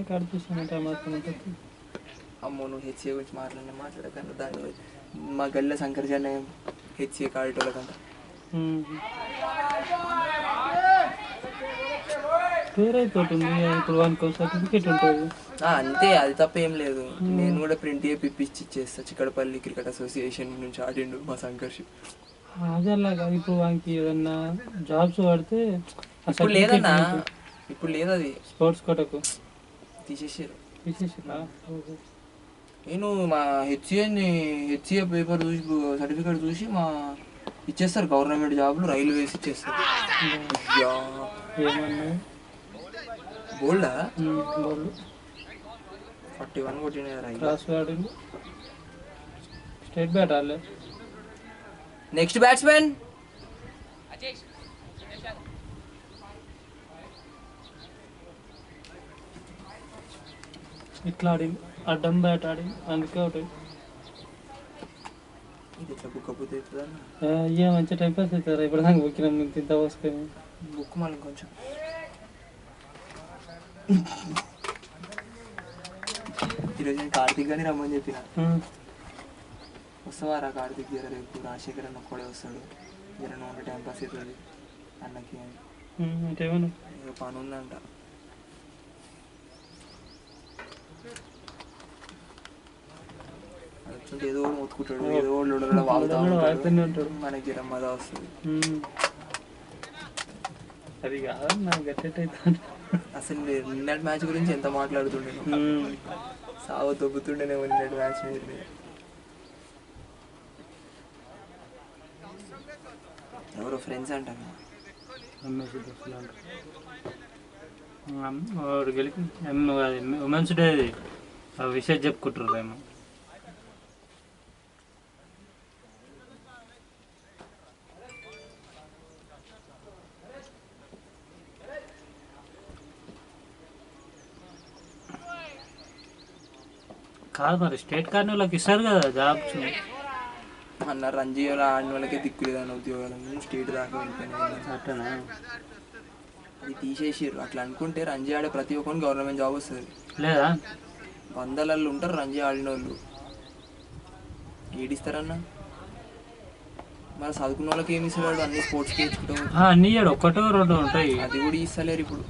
కడిపిస్తున్నట్టు మాత్రం ఉంటుంది. అమ్మో నువ్వు హెచ్ఏ గురించి మాట్లాడకన్నా దాని మా గల్ల శంకర్ జన హెచ్ఏ కాడేటోళ్ళకంట. పేరైపోతుంది ఇప్పుడు వానికి సర్టిఫికేట్ ఉంటుంది అంతే, అది తప్ప ఏం లేదు. నేను కూడా ప్రింట్ పిప్పించి ఇచ్చేస్తా. చిక్కడపల్లి క్రికెట్ అసోసియేషన్ నుంచి ఆడిండు మా సంకర్షి. అదే అలాగా ఇప్పుడు వానికి ఏదన్నా జాబ్స్ పడితే ఇప్పుడు లేదన్నా, ఇప్పుడు లేదు అది. స్పోర్ట్స్ కోటకు తీసేసారు. నేను మా హెచ్ఏ పేపర్ చూసి సర్టిఫికేట్ చూసి మా ఇచ్చేస్తారు గవర్నమెంట్ జాబ్లు, రైల్వేస్ ఇచ్చేస్తారు. ఏమన్నా గోల్డా గోల్డ్ 41 కొట్టిన క్రాస్ ఆడింది. స్టేట్ బ్యాట్ ఆడలే. నెక్స్ట్ బ్యాట్స్మెన్ ఇట్లా ఆడింది, అడ్డం బ్యాట్ ఆడింది, అందుకే ఒకటి. ఇది ఇట్లా బుక్ అప్పుడు అయ్యా మంచి టైం పాస్ అవుతారా ఇప్పుడు దాకా బుక్కినాం తింత పోసుకొని. బుక్ మళ్ళీ కొంచెం ఈరోజు నేను కార్తీక్ గాని రమ్మని చెప్పిన. వస్తావారా కార్తీక్ జర రేపు? రాజశేఖర్ అన్న ఒక్కడే వస్తాడు, జర నువ్వు టైం పాస్ అవుతుంది అన్నకి అంటే ఏమన్నా ఏదో పని ఉందంట. ఏదో మొత్తుకుంటాడు, ఏదో వాగుతూనే ఉంటాడు. మనకి జర మజా వస్తుంది. అది కాదు నాకు గట్టెట్ అవుతాను. అసలు నిన్నటి మ్యాచ్ గురించి ఎంత మాట్లాడుతుండే, సాగు తొబ్బుతుండేనేమో నిన్నటి మ్యాచ్ మీద. ఎవరో ఫ్రెండ్స్ అంట గెలిపి ఉమెన్స్ డే విషయం చెప్పుకుంటారు ఏమో. కాదు మరి స్టేట్ కార్ని వాళ్ళకి ఇస్తారు కదా జాబ్స్ అన్న. రంజీలో ఆడిన వాళ్ళకే దిక్కు లేదన్న ఉద్యోగాలు, స్టేట్ దాకా వెళ్ళిపోయినాయి. అట్టనా? అది తీసేసారు. అట్లా అనుకుంటే రంజీ ఆడే ప్రతి ఒక్కరికి గవర్నమెంట్ జాబ్ వస్తుంది లేదా? వందలలో ఉంటారు రంజీ ఆడిన వాళ్ళు. ఏడిస్తారన్న మరి చదువుకున్న వాళ్ళకి ఏమి ఇస్తాడు? అన్ని స్పోర్ట్స్కి తెచ్చుకుంటాం. అన్నీ ఒక్కటో రెండు ఉంటాయి, అది కూడా ఇస్తలేరు ఇప్పుడు.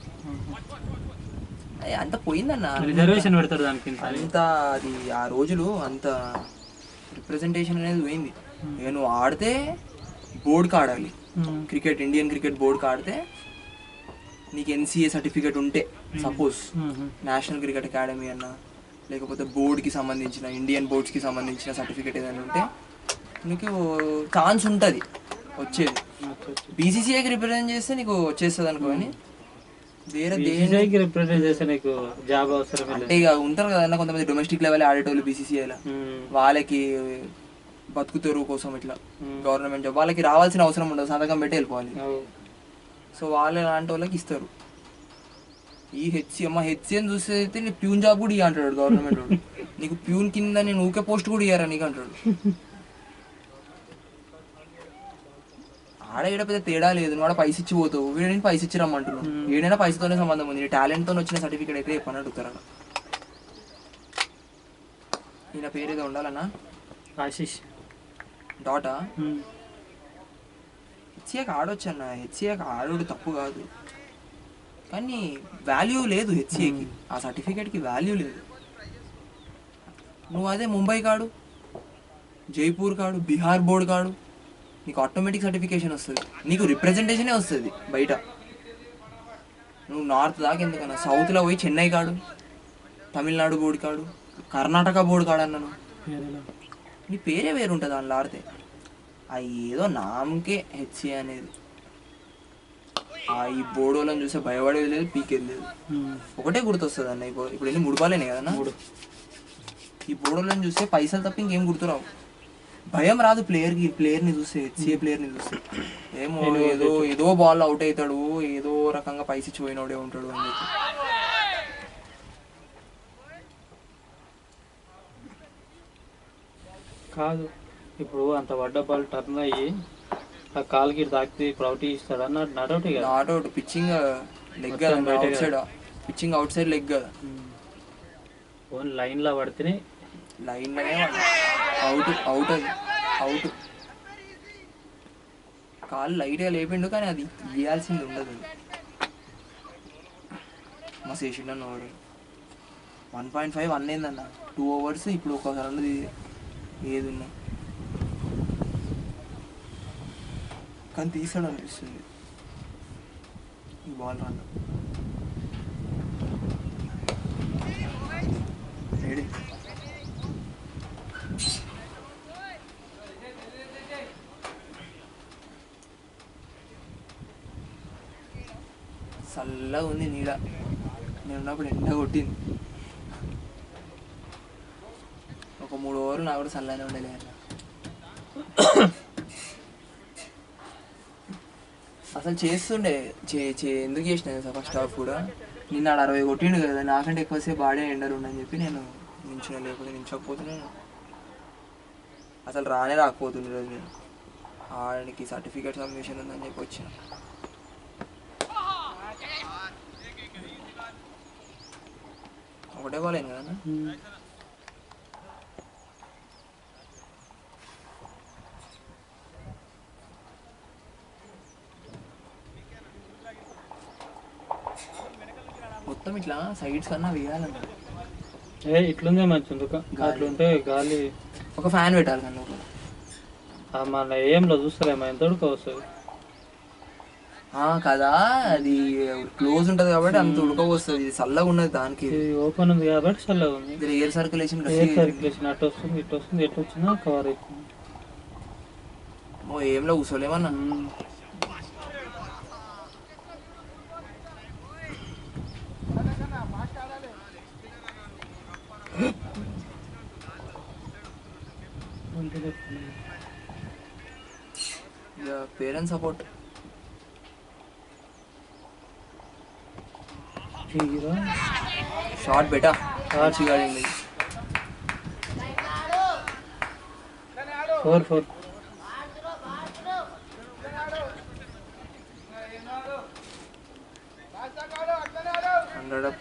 అంత పోయిందన్న, రిజర్వేషన్ పెడతాడు దానికి ఇంత. అంత అది ఆ రోజులు అంత రిప్రజెంటేషన్ అనేది పోయింది. ఇక నువ్వు ఆడితే బోర్డుకి ఆడాలి, క్రికెట్ ఇండియన్ క్రికెట్ బోర్డుకి ఆడితే నీకు ఎన్సీఏ సర్టిఫికేట్ ఉంటే, సపోజ్ నేషనల్ క్రికెట్ అకాడమీ అన్న లేకపోతే బోర్డుకి సంబంధించిన ఇండియన్ బోర్డ్స్కి సంబంధించిన సర్టిఫికేట్ ఏదైనా ఉంటే నీకు ఛాన్స్ ఉంటుంది వచ్చేది. బీసీసీఐకి రిప్రజెంట్ చేస్తే నీకు వచ్చేస్తుంది అనుకోని వేరే దేనికి రిప్రజెంట్ చేస్తే నీకు జాబ్ అవసరం అంటే ఇక ఉంటారు కదన్నా కొంతమంది డొమెస్టిక్ లెవెల్ ఆడేటోళ్ళు బీసీసీఐలో, వాళ్ళకి బతుకు తెరువు కోసం ఇట్లా గవర్నమెంట్ జాబ్ వాళ్ళకి రావాల్సిన అవసరం ఉండదు, సంతకం పెట్టి వెళ్ళిపోవాలి. సో వాళ్ళు అలాంటి వాళ్ళకి ఇస్తారు. ఈ హెచ్సిఎం చూస్తే అయితే నీ ప్యూన్ జాబ్ కూడా ఇవ్వ అంటాడు గవర్నమెంట్ వాడు. నీకు ప్యూన్ కింద నేను ఊకే పోస్ట్ కూడా ఇయ్యారా నీకు అంటాడు. ఆడ ఏడ పెద్ద తేడా లేదు, నువ్వు ఆడ పైస ఇచ్చి పోతావు, వీడని పైస ఇచ్చి రమ్మంటున్నావు. ఏడైనా పైసతోనే సంబంధం ఉంది, నీ టాలెంట్తో వచ్చిన సర్టిఫికేట్ అయితే చెప్పని అడుగుతారు అన్న. ఈయన పేరు ఏదో ఉండాలన్నా, ఆశీష్ డాటా. హెచ్సిఏకి ఆడొచ్చు అన్న, హెచ్సిఏకి ఆడోడు తప్పు కాదు, కానీ వాల్యూ లేదు హెచ్సిఏకి, ఆ సర్టిఫికేట్కి వాల్యూ లేదు. నువ్వు అదే ముంబై కాడు, జైపూర్ కాడు, బీహార్ బోర్డు కాడు, నీకు ఆటోమేటిక్ సర్టిఫికేషన్ వస్తుంది, నీకు రిప్రజెంటేషనే వస్తుంది బయట. నువ్వు నార్త్ దాకా ఎందుకన్నా, సౌత్లో పోయి చెన్నై కాడు, తమిళనాడు బోర్డు కాడు, కర్ణాటక బోర్డు కాడు అన్నాను, నీ పేరే వేరు ఉంటుంది దానిలో ఆడితే. అది ఏదో నామకే హెచ్సిఏ అనేది. ఈ బోర్డోలను చూస్తే భయపడేది లేదు, పీకేది లేదు. ఒకటే గుర్తొస్తుంది అన్న, ఇప్పుడు ఎన్ని ముడిపాలేనే కదన్నా, ఈ బోర్డోలను చూస్తే పైసలు తప్ప ఇంకేం గుర్తురావు. భయం రాదు ప్లేయర్ని చూస్తే, హెచ్సిఏ ప్లేయర్ని చూస్తే. ఏమో ఏదో బాల్ అవుట్ అవుతాడు, ఏదో రకంగా పైసి పోయినోడే ఉంటాడు అని చెప్పి. కాదు ఇప్పుడు అంత పడ్డ బాల్ టర్న్ అయ్యి ఆ కాలుకి తాకితే ఇప్పుడు అవుట్ ఇస్తాడు అన్న, నాట్ అవుట్ కదా, నాట్ అవుట్. పిచ్చింగ్ లెగ్ కదా, out side pitching out side leg కదా, ఓన్ లైన్లో పడితేనే లైన్లోనే అవుట్ అవుట్ అది అవుట్. కాలు లైట్గా లేపిండు కానీ అది ఇవ్వాల్సింది ఉండదు. మా చేసిండు అన్న వాడు 1.5 అన్నయిందన్న 2 overs. ఇప్పుడు ఒకసారి అన్నది ఏది ఉన్నా కానీ తీసాడు అనిపిస్తుంది ఈ బాల్ రన్. ఏడి చల్లగా ఉంది నీడ, నేను ఉన్నప్పుడు ఎండ కొట్టింది. ఒక 3 overs నాకు కూడా చల్లగానే ఉండలే అన్న. అసలు చేస్తుండే ఎందుకు చేసిన సార్ ఫస్ట్ హాఫ్ కూడా. నిన్న 60 కొట్టిండు కదా, నాకంటే ఎక్కువసేపు ఆడే ఎండలు ఉండని చెప్పి నేను నించున్నా, లేకపోతే నించకపోతున్నాను అసలు రాకపోతుంది ఈరోజు. నేను ఆడికి సర్టిఫికేట్ సబ్మిషన్ ఉందని చెప్పి వచ్చిన. ఒకటే బాల్ అయింది కదా. మొత్తం ఇట్లా సైడ్స్ కన్నా వేయాలన్న. ఇట్లుందే మంచి అట్లుంటే గాలి. ఒక ఫ్యాన్ పెట్టాలి కన్నా మన ఏంలో చూస్తారేమో ఎంత ఉడక వస్తుంది కదా, అది క్లోజ్ ఉంటుంది కాబట్టి అంత ఉడక వస్తుంది. చల్లగా ఉన్నది దానికి, ఓపెన్ ఉంది కాబట్టి చల్లగా ఉంది. ఎయిర్ సర్క్యులేషన్ అటు వస్తుంది ఇటు వస్తుంది, ఎటు వచ్చినా కవర్ అవుతుంది. ఏంలో కూర్చోలేమన్నా. పేరెంట్స్ సపోర్ట్ షార్ట్ బెటా మంచిగా ఆడింది. 4-4 100 up.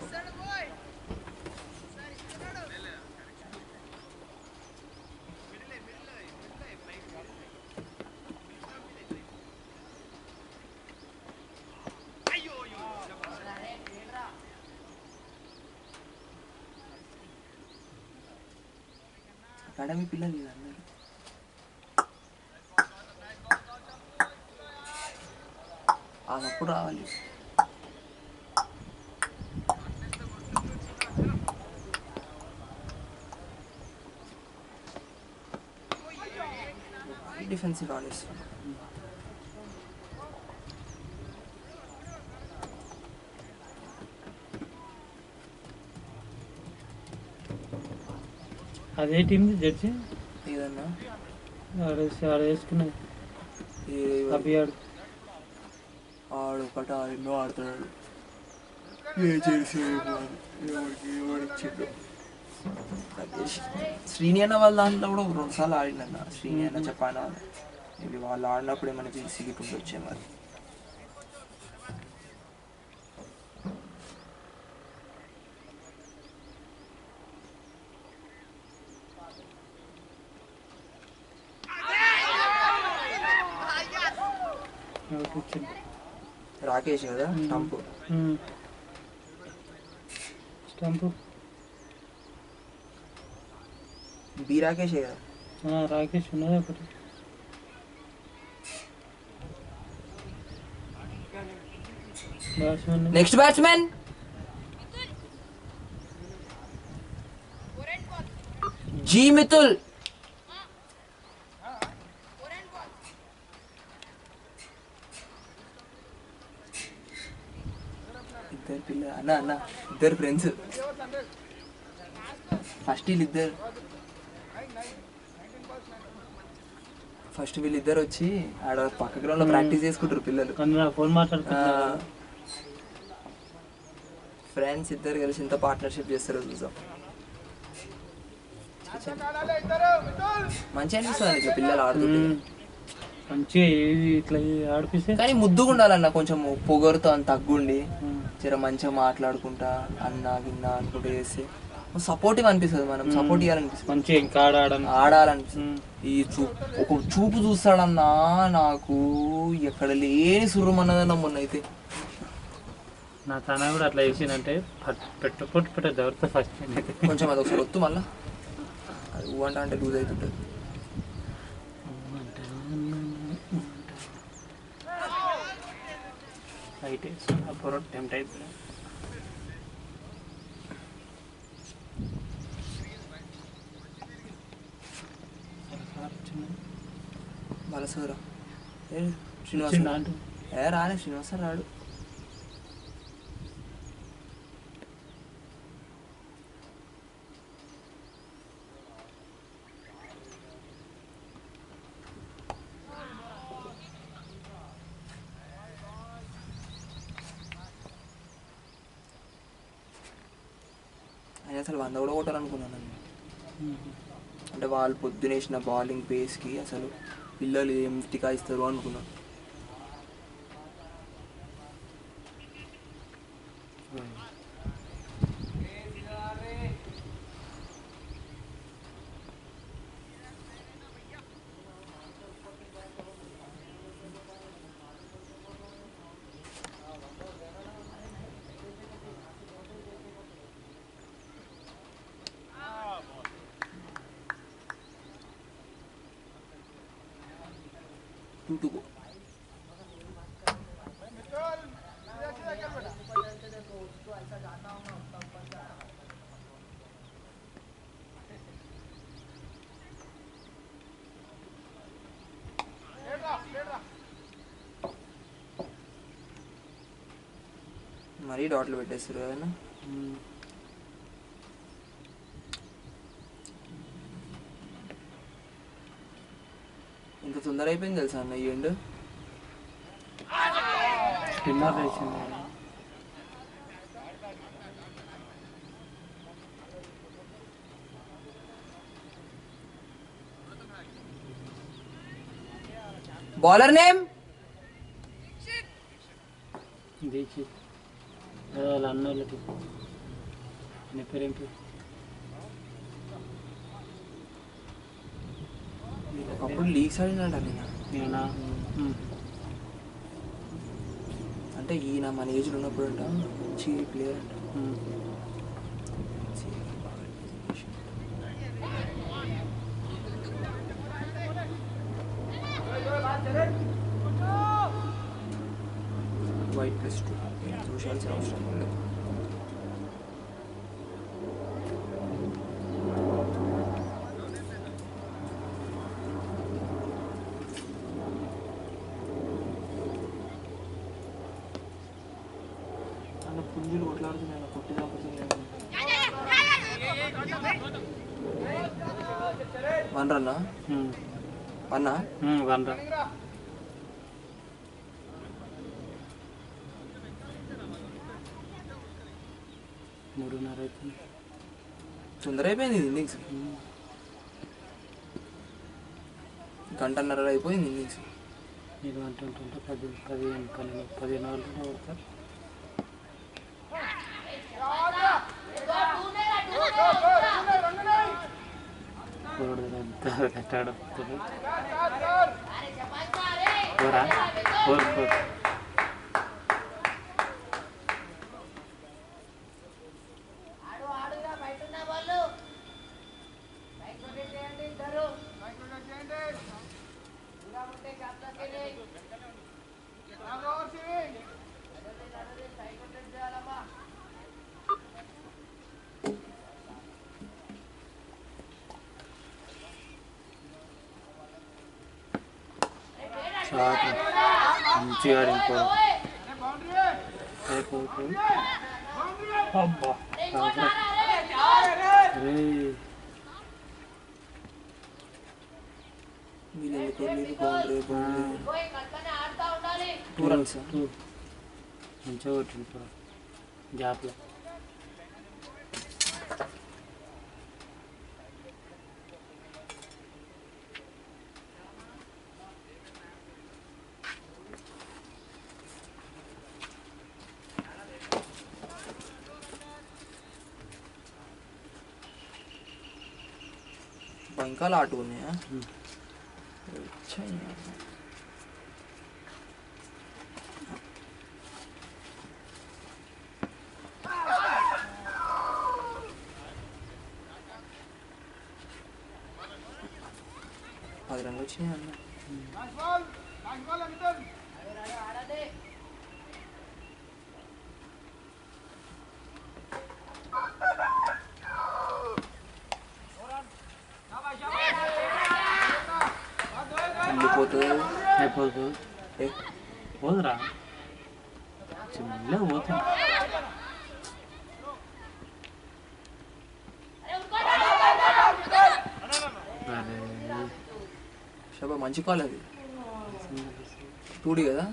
అకాడమీ పిల్లలు వీళ్ళందరూ. అప్పుడు రావాలి. డిఫెన్సివ్ ఆడేస్తాం. అదే టీం జడ్జి ఏదన్నా ఆడేసుకున్నది అభియాడు ఆడు ఒకటి ఎన్నో ఆడుతున్నాడు. ఏ చేసి శ్రీని అన్న వాళ్ళ దాంట్లో కూడా 2 సార్లు ఆడిందన్న. శ్రీని అన్న చెప్పానా ఇది వాళ్ళు ఆడినప్పుడు ఏమైనా సిగిపోయి వచ్చే మరి. రాకేష్ కదా స్టంప్ బి రాకేష్ కదా. రాకేష్ ఉన్నది ఒకటి. Next batsmen G Mithul. ఇద్దరు పిల్ల అన్న అన్న ఇద్దరు ఫ్రెండ్స్. ఫస్ట్ వీళ్ళిద్దరు వచ్చి ఆడ పక్క గ్రౌండ్ లో ప్రాక్టీస్ చేసుకుంటారు పిల్లలు. ఫోన్ మాట్లాడుతున్నారు. ఫ్రెండ్స్ ఇద్దరు కలిసి ఎంత పార్ట్నర్షిప్ చేస్తారో చూసాం. మంచిగా అనిపిస్తుంది ఇట్లా పిల్లలు ఆడుతుంటే. మంచిగా ఇట్లా ఆడిపిస్తే కానీ ముద్దుగా ఉండాలన్న, కొంచెం పొగరుతో అంత తగ్గుండి జర మంచిగా మాట్లాడుకుంటా అన్నా గిన్నా అనుకుంటూ చేస్తే సపోర్టివ్ అనిపిస్తుంది. మనం సపోర్ట్ ఇవ్వాలనిపిస్తుంది, మంచిగా ఇంకా ఆడాలనిపిస్తుంది. ఈ ఒక చూపు చూస్తాడన్నా నాకు ఎక్కడ లేని సుర్రమన్నదన్న మొన్న అయితే. నా తన కూడా అట్లా చేసిందంటే పెట్ట దొరుకుతా ఫస్ట్ కొంచెం అది ఒకసారి వద్దు మళ్ళీ అది అంటే లూజ్ అవుతుంటుంది. అయితే అప్పుడు టెంప్ట్ అయిపోయింది. బాలసోరా శ్రీనివాస రాలే, శ్రీనివాస రాడు. అసలు 100 కూడా కొట్టాలనుకున్నాను. అంటే వాళ్ళు పొద్దునేసిన బౌలింగ్ పేస్కి అసలు పిల్లలు ఏం టికాయిస్తారు అనుకున్నాను. టూటుకో మరీ డాట్లు పెట్టేస్తారు కదా. ఇంత తొందర అయిపోయింది తెలుసా అన్న ఈ ఎండ్. Bowler name Dikshit. అన్నోళ్ళకి పేరేంటి అప్పుడు లీగ్స్ ఆడినాడు నేనా. అంటే ఈయన మన ఏజ్లో ఉన్నప్పుడు అంట మంచి ప్లేయర్ అంట. 5+2 ఏం చూసాల్సిన అవసరం లేదు. అలా పుంజులు కొట్లాడుతున్నాయి, కొట్టి తాగుతున్నాయి. 1 రన్నా 1 1 రన్. మూడున్నర అవుతుంది. తొందర అయిపోయింది ఇన్నింగ్స్, గంటన్నర అయిపోయింది ఇన్నింగ్స్. ఇది అంటుంటే 15 ఓవర్లు కొడతారు. కట్టాడు పోరా 4. షాట్ మంచిగా ఆడింకో. అబ్బా వీళ్ళెందుకు బౌండరీ 2 రన్స్. మంచిగా కొట్టింది కూడా గ్యాప్లో. ఇంకా లాటు ఉన్నాయా? పది రన్లు వచ్చినాయి అన్న. అయిపోతుంది పోదురా చిన్న పోతుంది. షబా మంచి కాల్ అది. 2D కదా?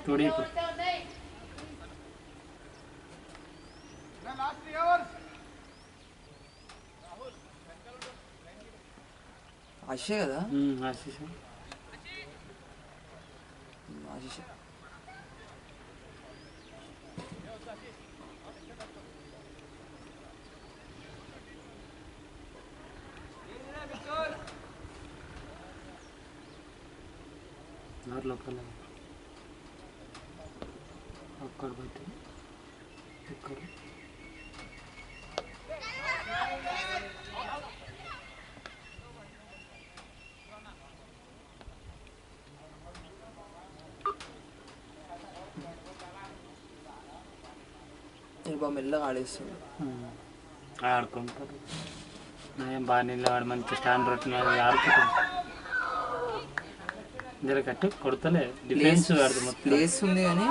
2D ఇప్పుడు. ఆశే కదా? ఆశీష్ ఆశీష్ లోకల్ అక్కడ బట్టి ఇక్కడ బాగా మెల్లగా ఆడేస్తుంది. ఆడుకుంటారు. నేను బాగా నీళ్ళు ఆడ మంచి స్టాండ్ రొట్టిన ఆడుకుంటాం. జర కట్టి కొడతలే డిఫెన్స్ ఆడుతుంది మొత్తం. ప్లేస్ ఉంది కానీ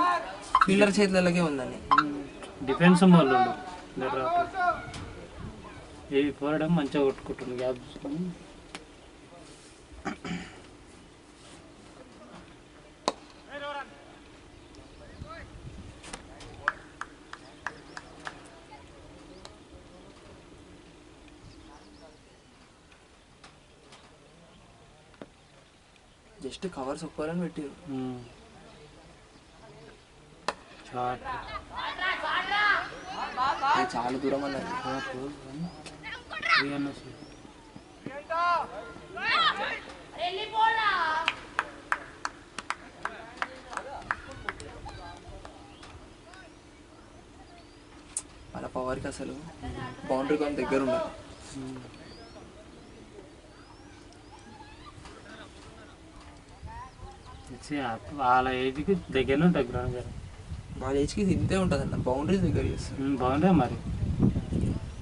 ఫీల్డర్ చేతులకే ఉందని డిఫెన్స్ వాళ్ళు ఇవి పోరడం మంచిగా కొట్టుకుంటుంది గ్యాప్ చూసుకొని. జస్ట్ కవర్స్ ఒక్కరని పెట్టారు. చాలా దూరం అన్నది. మన పవర్కి అసలు బౌండరీ కానీ దగ్గర ఉండాలి. వాళ్ళ ఏజ్కి దగ్గరనే ఉంటుంది గ్రౌండ్ గారు. వాళ్ళ ఏజ్కి ఇంతే ఉంటుంది అన్న. బౌండరీస్ దగ్గర చేస్తారు. బాగుండే మరి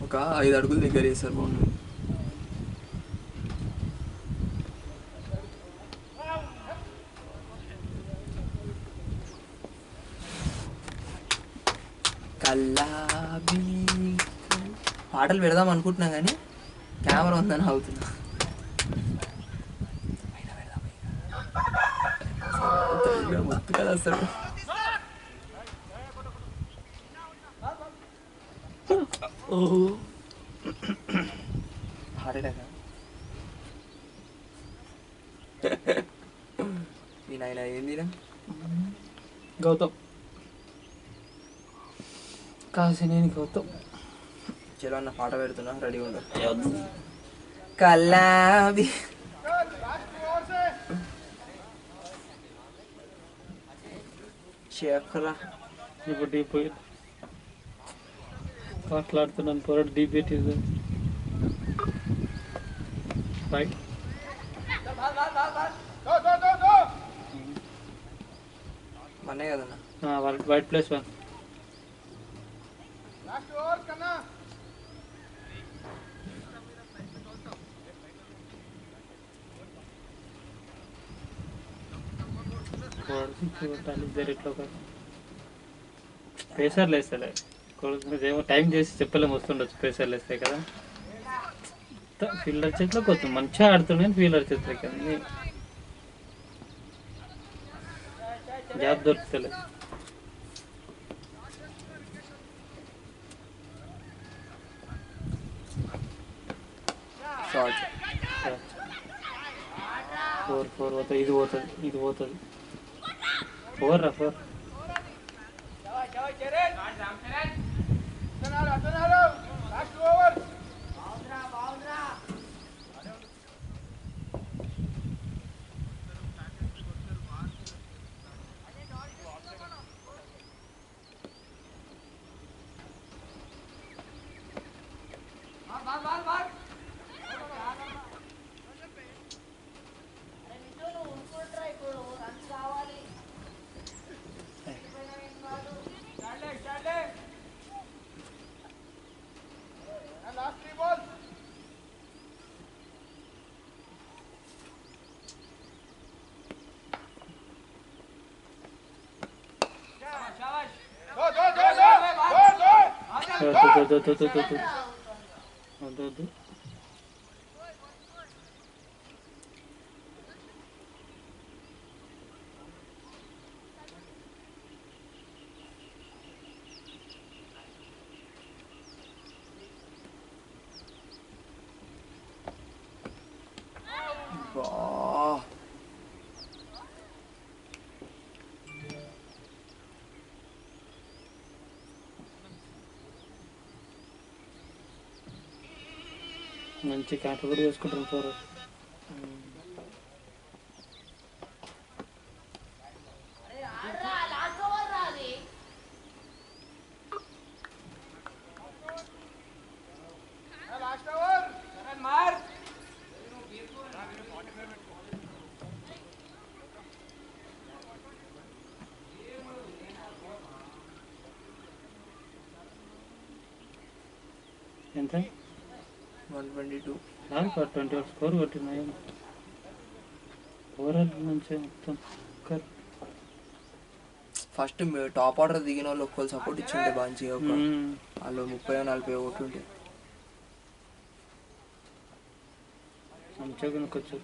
ఒక 5 అడుగులు దగ్గర చేస్తారు బౌండరీ. కల్లాబీ పాటలు పెడదాం అనుకుంటున్నా కానీ కెమెరా ఉందని అవుతున్నా. మొత్తం కదా అసలు హార్ట్ అటాక్. మీ నాయన ఏందిరా? గౌతమ్ కాసి నేను గౌతమ్. చలో అన్న పాట పెడుతున్నా, రెడీ ఉండు. కల్లాబి చెప్పరా. ఇప్పుడు డీప్ మాట్లాడుతున్నాను పొరడు డిబేట్ రైట్. మన్నే కదన్నా వైట్ ప్లేస్ 1. ఇద్దరిట్లో ప్రెషర్లు వేస్తాలే ఏమో టైం చేసి చెప్పలేము, వస్తుండొచ్చు ప్రెషర్లు వేస్తాయి కదా. ఫీల్డర్ చేతిలోకి వస్తుంది, మంచిగా ఆడుతుండే ఫీల్డర్ చేతిలోకి అన్ని గ్యాప్ దొరుకుతలే. షార్ట్ 4 పోతుంది, ఇది పోతుంది, ఇది పోతుంది. 4 రా 4. మంచి క్యాటర్ కూడా చేసుకుంటారు 4. ఎంత 122. 20 స్కోర్ కొట్టినాయి. ఓవరాల్ మంచిగా మొత్తం ఫస్ట్ టాప్ ఆర్డర్ దిగిన వాళ్ళు ఒక్కరు సపోర్ట్ ఇచ్చిండే మంచిగా. వాళ్ళు 30-40 కొట్టుంటే మంచిగా కొనుక్కోవచ్చు.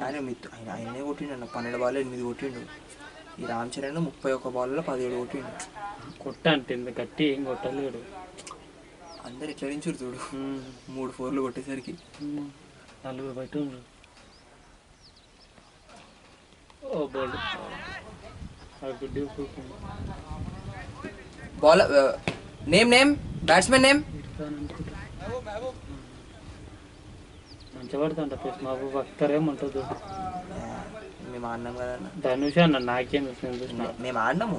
ఆయనే కొట్టిండు అన్న. 12 బాల్ 8 కొట్టిండు. ఈ రామ్ చరణ్ 31 బాల్లో 17 కొట్టిండు. కొట్ట అంటే గట్టి ఏం కొట్టలేడు. అందరు ఎట్లా నుంచి చూడు 3 4లు కొట్టేసరికి 4 బయట ఉన్నారు. ఓ ball ball name batsmen name మంచిగా పడుతుంట మహబూబ్ అఖ్తర్ ఏముంటుంది. మేము ఆడినాం కదా అన్న. ధనుష అన్న నాకేం చూసిన మేము ఆడినాము,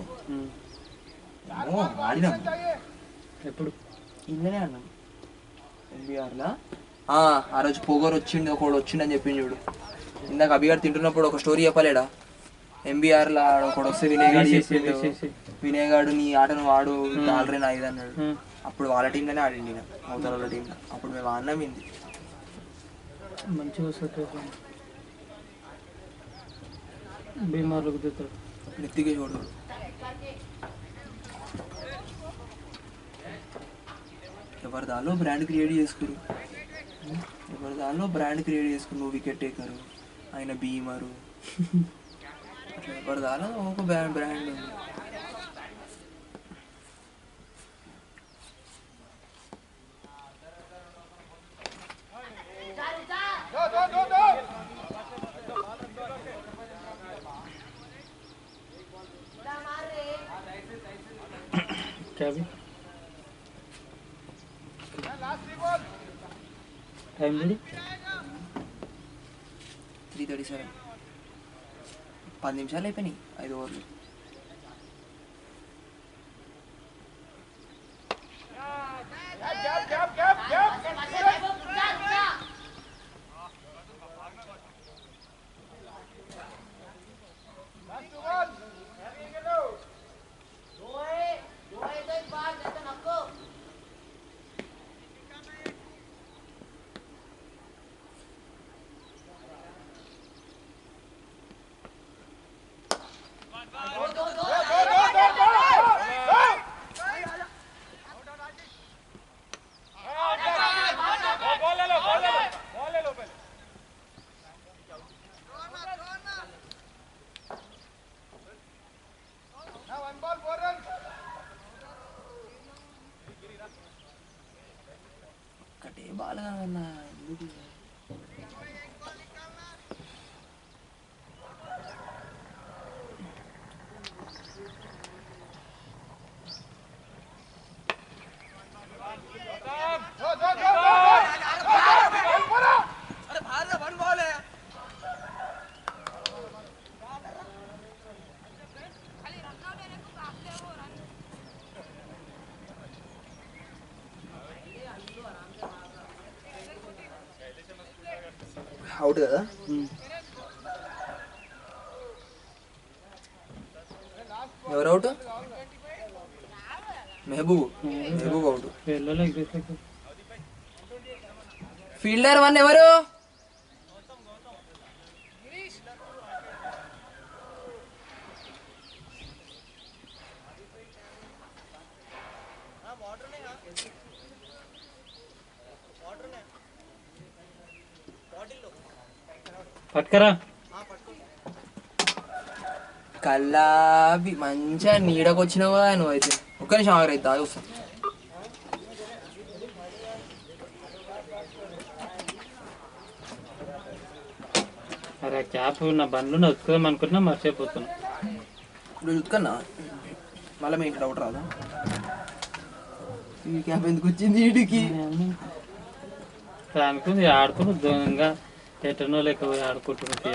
ఆడినాము ఎప్పుడు ఇందనే ఆడినాం ఎన్బిఆర్లా. ఆ రోజు పొగరు వచ్చిండు, ఒకడు వచ్చిండని చెప్పింది చూడు. ఇందాక అభిగారు తింటున్నప్పుడు ఒక స్టోరీ చెప్పలేడా, ఎంబీఆర్లో ఒకడు వస్తే వినయ్ గారు చెప్పిండు, వినయ్ గారు నీ ఆటను వాడు ఆల్రెడీ నా ఇది అన్నాడు. అప్పుడు వాళ్ళ టీంలోనే ఆడింది అవతల వాళ్ళ టీంలో. అప్పుడు మేము ఆడినాం ఇంది మంచిగా వస్తుంది బీమార్లు కుదురుతాడు నెత్తికే చూడు. ఎవరి దానిలో బ్రాండ్ క్రియేట్ చేసుకురు, ఎవరి దానిలో బ్రాండ్ క్రియేట్ చేసుకురు. నువ్వు వికెట్ టేకరు, ఆయన బీమరు, అట్లా ఎవరి దానిలో ఒక బ్రాండ్ ఉంది. టైం 3:37, 10 నిమిషాలు అయిపోయినాయి 5 ఓవర్లు. ఒకటే బాల్ కదన్నా, ఎందుకు అవుట్ కదా. ఎవరు అవుట్? మెహబూబ్ అవుట్. ఫీల్డర్ 1 ఎవరు? పట్టుకరా కల్లాబి మంచిగా నీడకు వచ్చినావా నువ్వు అయితే. ఒక్క నిమిషం ఆగరైతే దాగి వస్తా. అరే క్యాప్ నా బండ్లు ఉతుకుదాం అనుకుంటున్నా, మర్చిపోతున్నా. ఇప్పుడు ఉతుకన్నా మళ్ళీ మీ ఇంటి డౌట్ రాదా, ఈ క్యాప్ ఎందుకు వచ్చింది వీడికి అనుకుంది ఆడుకుని దూరంగా ఎటనో లేక ఆడుకుంటున్నా.